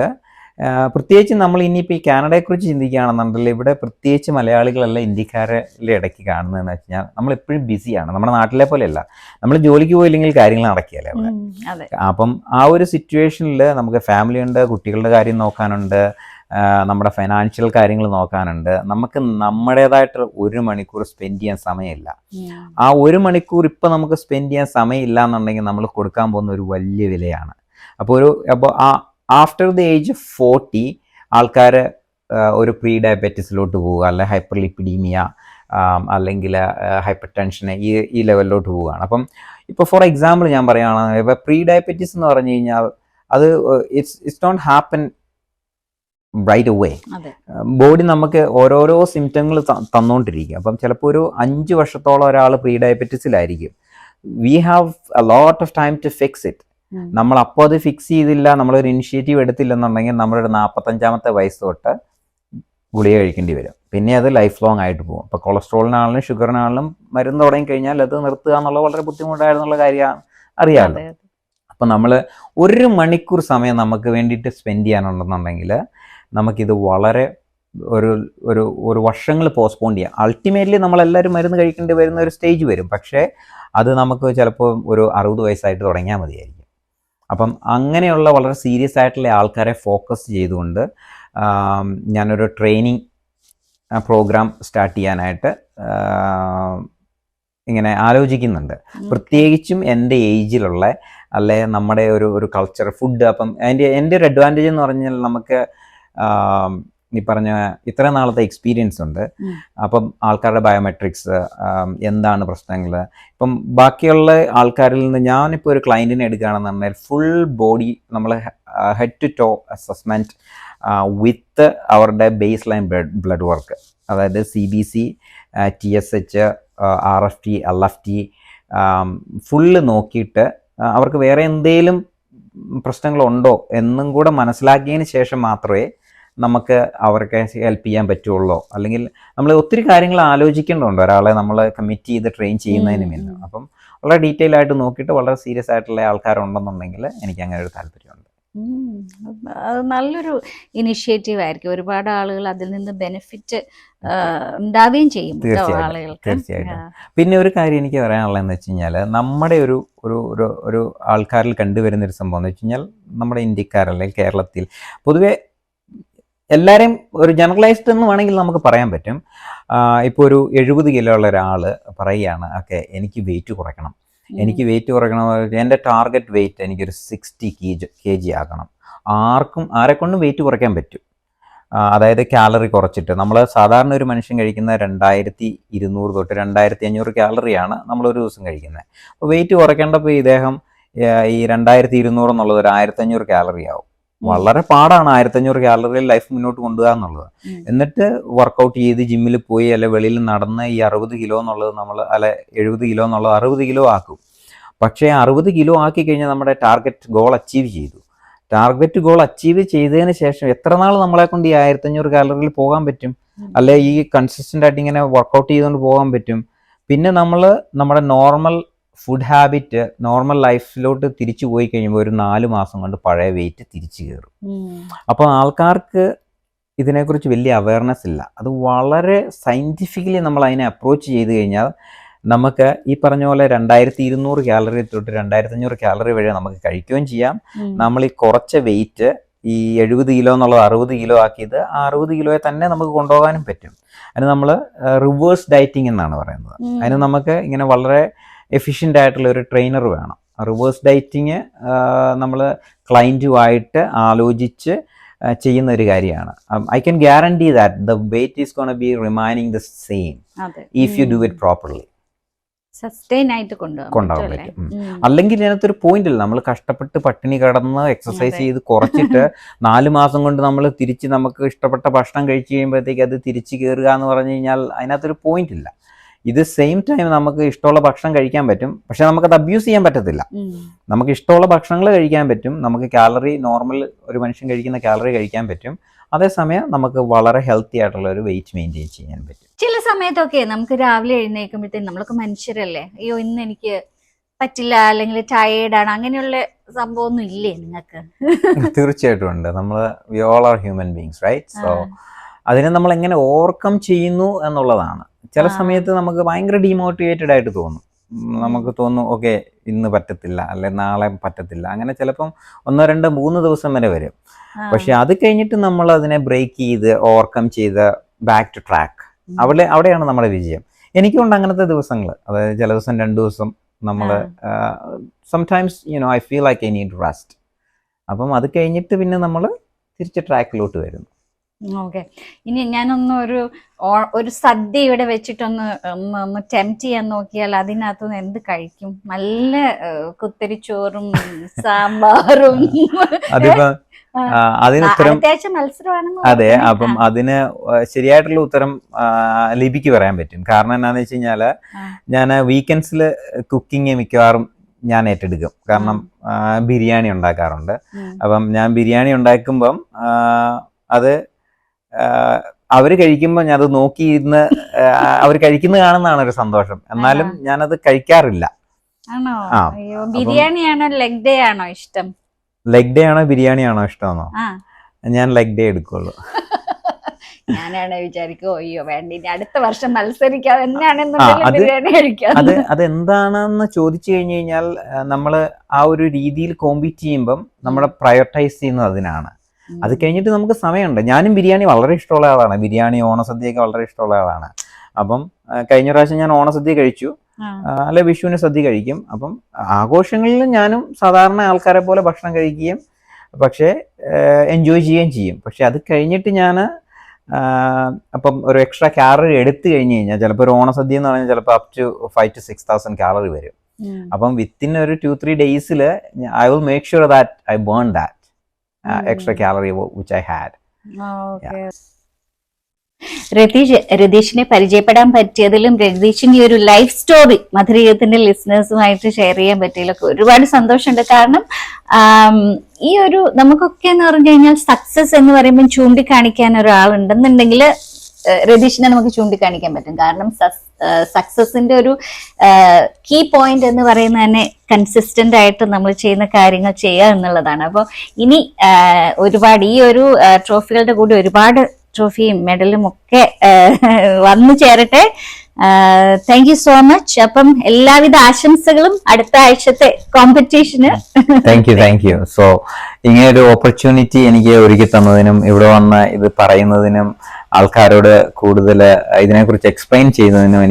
പ്രത്യേകിച്ച് നമ്മൾ ഇനിയിപ്പോൾ ഈ കാനഡയെക്കുറിച്ച് ചിന്തിക്കുകയാണെന്നുണ്ടെങ്കിൽ ഇവിടെ പ്രത്യേകിച്ച് മലയാളികളല്ല ഇന്ത്യക്കാരുടെ ഇടയ്ക്ക് കാണുന്നതെന്ന് വെച്ച് കഴിഞ്ഞാൽ നമ്മളെപ്പോഴും ബിസിയാണ്. നമ്മുടെ നാട്ടിലെ പോലെയല്ല, നമ്മൾ ജോലിക്ക് പോയില്ലെങ്കിൽ കാര്യങ്ങൾ നടക്കുകയല്ലേ അവിടെ. അപ്പം ആ ഒരു സിറ്റുവേഷനിൽ നമുക്ക് ഫാമിലി ഉണ്ട്, കുട്ടികളുടെ കാര്യം നോക്കാനുണ്ട്, നമ്മുടെ ഫൈനാൻഷ്യൽ കാര്യങ്ങൾ നോക്കാനുണ്ട്. നമുക്ക് നമ്മുടേതായിട്ട് 1 മണിക്കൂർ സ്പെൻഡ് ചെയ്യാൻ സമയമില്ല. ആ 1 മണിക്കൂർ ഇപ്പം നമുക്ക് സ്പെൻഡ് ചെയ്യാൻ സമയമില്ല എന്നുണ്ടെങ്കിൽ നമ്മൾ കൊടുക്കാൻ പോകുന്ന ഒരു വലിയ വിലയാണ്. അപ്പോൾ ആഫ്റ്റർ ദി ഏജ് ഓഫ് 40 ആൾക്കാർ ഒരു പ്രീ ഡയബറ്റീസിലോട്ട് പോവുക, അല്ലെ ഹൈപ്പർ ലിപ്പിഡീമിയ, അല്ലെങ്കിൽ ഹൈപ്പർ ടെൻഷന് ഈ ലെവലിലോട്ട് പോവുകയാണ്. അപ്പം ഇപ്പോൾ ഫോർ എക്സാമ്പിൾ ഞാൻ പറയുകയാണെങ്കിൽ ഇപ്പോൾ പ്രീ ഡയബറ്റീസ് എന്ന് പറഞ്ഞു കഴിഞ്ഞാൽ അത് it's don't happen right away. Body നമുക്ക് ഓരോരോ സിംറ്റങ്ങൾ തന്നുകൊണ്ടിരിക്കും. അപ്പം ചിലപ്പോൾ ഒരു 5 വർഷത്തോളം ഒരാൾ പ്രീ ഡയബറ്റീസിലായിരിക്കും. We have a lot of time to fix it. നമ്മൾ അപ്പോൾ അത് ഫിക്സ് ചെയ്തില്ല, നമ്മളൊരു ഇനിഷ്യേറ്റീവ് എടുത്തില്ലെന്നുണ്ടെങ്കിൽ നമ്മളൊരു 45-ാമത്തെ വയസ്സ് തൊട്ട് ഗുളിക കഴിക്കേണ്ടി വരും. പിന്നെ അത് ലൈഫ് ലോങ് ആയിട്ട് പോകും. ഇപ്പോൾ കൊളസ്ട്രോളിനാണെങ്കിലും ഷുഗറിനാണെങ്കിലും മരുന്ന് തുടങ്ങി കഴിഞ്ഞാൽ അത് നിർത്തുക എന്നുള്ളത് വളരെ ബുദ്ധിമുട്ടായിരുന്നുള്ള കാര്യമാണ്, അറിയാമല്ലോ. അപ്പം നമ്മൾ 1 മണിക്കൂർ സമയം നമുക്ക് വേണ്ടിയിട്ട് സ്പെൻഡ് ചെയ്യാനുണ്ടെന്നുണ്ടെങ്കിൽ നമുക്കിത് വളരെ ഒരു വർഷങ്ങൾ പോസ്റ്റ്പോൺ ചെയ്യാം. അൾട്ടിമേറ്റ്ലി നമ്മളെല്ലാവരും മരുന്ന് കഴിക്കേണ്ടി വരുന്ന ഒരു സ്റ്റേജ് വരും. പക്ഷേ അത് നമുക്ക് ചിലപ്പോൾ ഒരു 60 വയസ്സായിട്ട് തുടങ്ങിയാൽ മതിയായിരിക്കും. അപ്പം അങ്ങനെയുള്ള വളരെ സീരിയസ് ആയിട്ടുള്ള ആൾക്കാരെ ഫോക്കസ് ചെയ്തുകൊണ്ട് ഞാനൊരു ട്രെയിനിങ് പ്രോഗ്രാം സ്റ്റാർട്ട് ചെയ്യാനായിട്ട് ഇങ്ങനെ ആലോചിക്കുന്നുണ്ട്. പ്രത്യേകിച്ചും എൻ്റെ ഏജിലുള്ള അല്ലെ നമ്മുടെ ഒരു കൾച്ചർ ഫുഡ്. അപ്പം എൻ്റെ ഒരു അഡ്വാൻറ്റേജ് എന്ന് പറഞ്ഞാൽ നമുക്ക് ഈ പറഞ്ഞ ഇത്ര നാളത്തെ എക്സ്പീരിയൻസ് ഉണ്ട്. അപ്പം ആൾക്കാരുടെ ബയോമെട്രിക്സ് എന്താണ് പ്രശ്നങ്ങൾ, ഇപ്പം ബാക്കിയുള്ള ആൾക്കാരിൽ നിന്ന് ഞാനിപ്പോൾ ഒരു ക്ലയൻറ്റിനെ എടുക്കുകയാണെന്നുണ്ടെങ്കിൽ ഫുൾ ബോഡി നമ്മൾ ഹെഡ് ടു ടോ അസസ്മെൻറ്റ് വിത്ത് അവരുടെ ബേസ് ലൈൻ ബ്ലഡ് വർക്ക്, അതായത് CBC, TSH, RFT, LFT full നോക്കിയിട്ട് അവർക്ക് വേറെ എന്തെങ്കിലും പ്രശ്നങ്ങളുണ്ടോ എന്നും കൂടെ മനസ്സിലാക്കിയതിന് ശേഷം മാത്രമേ നമുക്ക് അവർക്ക് ഹെൽപ്പ് ചെയ്യാൻ പറ്റുള്ളൂ. അല്ലെങ്കിൽ നമ്മൾ ഒത്തിരി കാര്യങ്ങൾ ആലോചിക്കേണ്ടതുണ്ട് ഒരാളെ നമ്മൾ കമ്മിറ്റ് ചെയ്ത് ട്രെയിൻ ചെയ്യുന്നതിന് മുന്നേ. അപ്പം വളരെ ഡീറ്റെയിൽ ആയിട്ട് നോക്കിയിട്ട് വളരെ സീരിയസ് ആയിട്ടുള്ള ആൾക്കാരുണ്ടെന്നുണ്ടെങ്കിൽ എനിക്ക് അങ്ങനെ ഒരു താല്പര്യമുണ്ട്. അത് നല്ലൊരു ഇനിഷ്യേറ്റീവ് ആയിരിക്കും. ഒരുപാട് ആളുകൾ അതിൽ നിന്ന് ബെനിഫിറ്റ് ഉണ്ടാവുകയും ചെയ്യും ആളുകൾക്ക്. തീർച്ചയായിട്ടും. പിന്നെ ഒരു കാര്യം എനിക്ക് പറയാനുള്ളതെന്ന് വെച്ച് കഴിഞ്ഞാൽ നമ്മുടെ ഒരു ആൾക്കാരിൽ കണ്ടുവരുന്നൊരു സംഭവം എന്ന് വെച്ച് കഴിഞ്ഞാൽ നമ്മുടെ ഇന്ത്യക്കാരല്ലെങ്കിൽ കേരളത്തിൽ പൊതുവെ എല്ലാവരെയും ഒരു ജനറലൈസ്ഡ് എന്ന് വേണമെങ്കിൽ നമുക്ക് പറയാൻ പറ്റും. ഇപ്പോൾ ഒരു 70 കിലോ ഉള്ള ഒരാൾ പറയുകയാണ്, ഓക്കെ എനിക്ക് വെയിറ്റ് കുറയ്ക്കണം, എനിക്ക് വെയിറ്റ് കുറയ്ക്കണം, എൻ്റെ ടാർഗറ്റ് വെയിറ്റ് എനിക്കൊരു 60 kg ആക്കണം. ആരെക്കൊണ്ടും വെയിറ്റ് കുറയ്ക്കാൻ പറ്റും. അതായത് കാലറി കുറച്ചിട്ട് നമ്മൾ സാധാരണ ഒരു മനുഷ്യൻ കഴിക്കുന്ന 2200 തൊട്ട് 2500 കാലറിയാണ് നമ്മളൊരു ദിവസം കഴിക്കുന്നത്. അപ്പോൾ വെയിറ്റ് കുറയ്ക്കേണ്ടപ്പോൾ ഇദ്ദേഹം ഈ 2200 എന്നുള്ളത് ഒരു 1500 കാലറി ആവും. വളരെ പാടാണ് 1500 കാലറിയിൽ ലൈഫ് മുന്നോട്ട് കൊണ്ടുപോകുക എന്നുള്ളത്. എന്നിട്ട് വർക്കൗട്ട് ചെയ്ത് ജിമ്മിൽ പോയി അല്ലെ വെളിയിൽ നടന്ന് ഈ 60 കിലോ എന്നുള്ളത് നമ്മൾ 70 കിലോ എന്നുള്ളത് 60 കിലോ ആക്കും. പക്ഷേ 60 കിലോ ആക്കി കഴിഞ്ഞാൽ നമ്മുടെ ടാർഗറ്റ് ഗോൾ അച്ചീവ് ചെയ്തു. ടാർഗറ്റ് ഗോൾ അച്ചീവ് ചെയ്തതിന് ശേഷം എത്ര നാൾ നമ്മളെ കൊണ്ട് ഈ 1500 കാലറിയിൽ പോകാൻ പറ്റും? അല്ലെ ഈ കൺസിസ്റ്റന്റ് ആയിട്ട് ഇങ്ങനെ വർക്കൗട്ട് ചെയ്തുകൊണ്ട് പോകാൻ പറ്റും? പിന്നെ നമ്മൾ നമ്മുടെ നോർമൽ ഫുഡ് ഹാബിറ്റ്, നോർമൽ ലൈഫിലോട്ട് തിരിച്ചു പോയി കഴിയുമ്പോൾ ഒരു 4 മാസം കൊണ്ട് പഴയ വെയിറ്റ് തിരിച്ചു കയറും. അപ്പോൾ ആൾക്കാർക്ക് ഇതിനെക്കുറിച്ച് വലിയ അവയർനെസ് ഇല്ല. അത് വളരെ സയൻറ്റിഫിക്കലി നമ്മൾ അതിനെ അപ്രോച്ച് ചെയ്ത് കഴിഞ്ഞാൽ നമുക്ക് ഈ പറഞ്ഞ പോലെ 2200 കാലറി തൊട്ട് 2500 കാലറി വരെ നമുക്ക് കഴിക്കുകയും ചെയ്യാം. നമ്മൾ ഈ കുറച്ച വെയിറ്റ് ഈ 70 കിലോ എന്നുള്ളത് 60 കിലോ ആക്കിയത് ആ 60 കിലോയെ തന്നെ നമുക്ക് കൊണ്ടുപോകാനും പറ്റും. അതിന് നമ്മൾ റിവേഴ്സ് ഡയറ്റിംഗ് എന്നാണ് പറയുന്നത്. അതിന് നമുക്ക് ഇങ്ങനെ വളരെ എഫിഷ്യൻ്റ് ആയിട്ടുള്ള ഒരു ട്രെയിനർ വേണം. റിവേഴ്സ് ഡയറ്റിങ് നമ്മൾ ക്ലയൻറ്റുമായിട്ട് ആലോചിച്ച് ചെയ്യുന്ന ഒരു കാര്യമാണ്. I can guarantee that the wait is gonna B remaining the same if you do it properly. Sustain ആയിട്ട് കൊണ്ടുപോകാൻ പറ്റും. അല്ലെങ്കിൽ ഇതിനകത്തൊരു പോയിന്റ് ഇല്ല. നമ്മൾ കഷ്ടപ്പെട്ട് പട്ടിണി കിടന്ന് എക്സസൈസ് ചെയ്ത് കുറച്ചിട്ട് 4 മാസം കൊണ്ട് നമ്മൾ തിരിച്ച് നമുക്ക് ഇഷ്ടപ്പെട്ട ഭക്ഷണം കഴിച്ച് കഴിയുമ്പോഴത്തേക്ക് അത് തിരിച്ച് കയറുക എന്ന് പറഞ്ഞു കഴിഞ്ഞാൽ അതിനകത്തൊരു പോയിന്റ് ഇല്ല. ഇത് സെയിം ടൈം നമുക്ക് ഇഷ്ടമുള്ള ഭക്ഷണം കഴിക്കാൻ പറ്റും, പക്ഷെ നമുക്കത് അബ്യൂസ് ചെയ്യാൻ പറ്റത്തില്ല. നമുക്ക് ഇഷ്ടമുള്ള ഭക്ഷണങ്ങൾ കഴിക്കാൻ പറ്റും, നമുക്ക് കാലറി നോർമൽ ഒരു മനുഷ്യൻ കഴിക്കുന്ന കാലറി കഴിക്കാൻ പറ്റും, അതേസമയം നമുക്ക് വളരെ ഹെൽത്തി ആയിട്ടുള്ള ഒരു വെയിറ്റ് മെയിൻറ്റെയിൻ ചെയ്യാൻ പറ്റും. ചില സമയത്തൊക്കെ നമുക്ക് രാവിലെ എഴുന്നേൽക്കുമ്പോഴത്തേക്കും നമ്മളൊക്കെ മനുഷ്യരല്ലേ, അയ്യോ ഇന്ന് എനിക്ക് പറ്റില്ല അല്ലെങ്കിൽ ടയേർഡാണ്, അങ്ങനെയുള്ള സംഭവമൊന്നും ഇല്ലേ നിങ്ങൾക്ക്? തീർച്ചയായിട്ടും ഉണ്ട്. നമ്മൾ we all are human beings, right? So അതിനെ നമ്മൾ എങ്ങനെ ഓവർകം ചെയ്യുന്നു എന്നുള്ളതാണ്. ചില സമയത്ത് നമുക്ക് ഭയങ്കര ഡീമോട്ടിവേറ്റഡ് ആയിട്ട് തോന്നും. നമുക്ക് തോന്നും ഓക്കെ ഇന്ന് പറ്റത്തില്ല, അല്ലെ നാളെ പറ്റത്തില്ല, അങ്ങനെ ചിലപ്പം 1, 2, 3 ദിവസം വരെ വരും. പക്ഷെ അത് കഴിഞ്ഞിട്ട് നമ്മൾ അതിനെ ബ്രേക്ക് ചെയ്ത് ഓവർകം ചെയ്ത് ബാക്ക് ടു ട്രാക്ക്, അവിടെയാണ് നമ്മുടെ വിജയം. എനിക്കുണ്ട് അങ്ങനത്തെ ദിവസങ്ങൾ. അതായത് ചില ദിവസം 2 ദിവസം നമ്മൾ sometimes I feel like I need rest. അപ്പം അത് കഴിഞ്ഞിട്ട് പിന്നെ നമ്മൾ തിരിച്ച് ട്രാക്കിലോട്ട് വരുന്നു. ഓക്കെ, ഇനി ഞാനൊന്ന് ഒരു സദ്യ ഇവിടെ വെച്ചിട്ടൊന്ന് ഒന്ന് ടെംപ്റ്റ് ചെയ്യാൻ നോക്കിയാൽ അതിനകത്തുനിന്ന് എന്ത് കഴിക്കും? നല്ല കുത്തരിച്ചോറും സാമ്പാറും. അതിപ്പോ അതിന് ഉത്തരം മത്സരമാണെന്ന്. അതെ, അപ്പം അതിന് ശരിയായിട്ടുള്ള ഉത്തരം ലിപിക്ക് പറയാൻ പറ്റും. കാരണം എന്താന്ന് വെച്ച് കഴിഞ്ഞാല് ഞാൻ വീക്കെൻഡ്സിൽ കുക്കിംഗ് മിക്കവാറും ഞാൻ ഏറ്റെടുക്കും. കാരണം ബിരിയാണി ഉണ്ടാക്കാറുണ്ട്. അപ്പം ഞാൻ ബിരിയാണി ഉണ്ടാക്കുമ്പം അത് അവർ കഴിക്കുമ്പോൾ ഞാനത് നോക്കിയിരുന്ന് അവർ കഴിക്കുന്നത് കാണുന്നതാണ് ഒരു സന്തോഷം. എന്നാലും ഞാനത് കഴിക്കാറില്ല. ആണോ? ബിരിയാണിയാണോ ലെഗ് ഡേ ആണോ ഇഷ്ടം? ലെഗ് ഡേ ആണോ ബിരിയാണി ആണോ ഇഷ്ടമെന്നോ? ഞാൻ ലെഗ് ഡേ എടുക്കുള്ളൂ. ഞാനാണ് വിചാരിക്കും അയ്യോ വേണ്ട ഇനി അടുത്ത വർഷം മത്സരിക്കാം ബിരിയാണി കഴിക്കാം. അതെന്താണെന്ന് ചോദിച്ചു കഴിഞ്ഞു കഴിഞ്ഞാൽ നമ്മൾ ആ ഒരു രീതിയിൽ കോമ്പീറ്റ് ചെയ്യുമ്പം നമ്മളെ പ്രയോറിറ്റൈസ് ചെയ്യുന്നത് അതിനാണ്. അത് കഴിഞ്ഞിട്ട് നമുക്ക് സമയമുണ്ട്. ഞാനും ബിരിയാണി വളരെ ഇഷ്ടമുള്ള ആളാണ്. ബിരിയാണി ഓണസദ്യയൊക്കെ വളരെ ഇഷ്ടമുള്ള ആളാണ്. അപ്പം കഴിഞ്ഞ പ്രാവശ്യം ഞാൻ ഓണസദ്യ കഴിച്ചു, അല്ലെ വിഷുവിന് സദ്യ കഴിക്കും. അപ്പം ആഘോഷങ്ങളിൽ ഞാനും സാധാരണ ആൾക്കാരെ പോലെ ഭക്ഷണം കഴിക്കുകയും പക്ഷേ എൻജോയ് ചെയ്യുകയും ചെയ്യും. പക്ഷെ അത് കഴിഞ്ഞിട്ട് ഞാൻ അപ്പം ഒരു എക്സ്ട്രാ കാലറി എടുത്തു കഴിഞ്ഞ് കഴിഞ്ഞാൽ ചിലപ്പോൾ ഒരു ഓണസദ്യ എന്ന് പറഞ്ഞാൽ ചിലപ്പോൾ അപ് ടു 5,000 to 6,000 കാലറി വരും. അപ്പം വിത്തിൻ ഒരു 2-3 days I will make sure that I burn that extra calorie which I had. Okay. രതീഷിനെ പരിചയപ്പെടാൻ പറ്റിയതിലും രതീഷിന്റെ ഒരു ലൈഫ് സ്റ്റോറി മധുരഗീതത്തിന്റെ ലിസണേഴ്സുമായിട്ട് ഷെയർ ചെയ്യാൻ പറ്റിയതിലൊക്കെ ഒരുപാട് സന്തോഷമുണ്ട്. കാരണം ഈ ഒരു നമുക്കൊക്കെ എന്ന് പറഞ്ഞു കഴിഞ്ഞാൽ സക്സസ് എന്ന് പറയുമ്പോൾ ചൂണ്ടിക്കാണിക്കാൻ ഒരാളുണ്ടെന്നുണ്ടെങ്കിൽ രതീഷിനെ നമുക്ക് ചൂണ്ടിക്കാണിക്കാൻ പറ്റും. കാരണം സക്സസിന്റെ ഒരു കീ പോയിന്റ് എന്ന് പറയുന്നത് തന്നെ കൺസിസ്റ്റന്റ് ആയിട്ട് നമ്മൾ ചെയ്യുന്ന കാര്യങ്ങൾ ചെയ്യുക എന്നുള്ളതാണ്. അപ്പോൾ ഇനി ഒരുപാട് ഈ ഒരു ട്രോഫികളുടെ കൂടി ഒരുപാട് ട്രോഫിയും മെഡലും ഒക്കെ വന്നു ചേരട്ടെ. Thank you so much. അപ്പം എല്ലാവിധ ആശംസകളും അടുത്ത ആഴ്ചത്തെ കോമ്പറ്റീഷന്. Thank you. സോ ഇങ്ങനെ ഒരു ഓപ്പർച്യൂണിറ്റി എനിക്ക് ഒരുക്കി തന്നതിനും ഇവിടെ വന്ന് ഇത് പറയുന്നതിനും ആൾക്കാരോട് കൂടുതൽ ഇതിനെക്കുറിച്ച് എക്സ്പ്ലെയിൻ ചെയ്യുന്നതിനും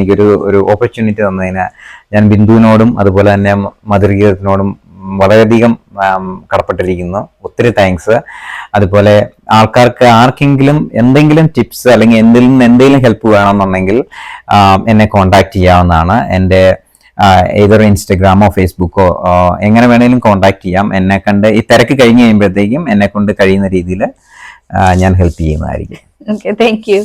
ഒരു ഓപ്പർച്യൂണിറ്റി തന്നതിന് ഞാൻ ബിന്ദുവിനോടും അതുപോലെ തന്നെ മധുരഗീതത്തിനോടും വളരെയധികം കടപ്പെട്ടിരിക്കുന്നു. ഒത്തിരി താങ്ക്സ്. അതുപോലെ ആൾക്കാർക്ക് ആർക്കെങ്കിലും എന്തെങ്കിലും ടിപ്സ് അല്ലെങ്കിൽ എന്തെങ്കിലും ഹെൽപ്പ് വേണമെന്നുണ്ടെങ്കിൽ എന്നെ കോൺടാക്ട് ചെയ്യാവുന്നതാണ്. എൻ്റെ ഏതൊരു ഇൻസ്റ്റഗ്രാമോ ഫേസ്ബുക്കോ എങ്ങനെ വേണമെങ്കിലും കോൺടാക്ട് ചെയ്യാം. എന്നെ കണ്ട് ഈ തിരക്ക് കഴിഞ്ഞ് കഴിയുമ്പോഴത്തേക്കും എന്നെ കൊണ്ട് കഴിയുന്ന രീതിയിൽ ഞാൻ ഹെൽപ്പ് ചെയ്യുന്നതായിരിക്കും. Okay, thank you.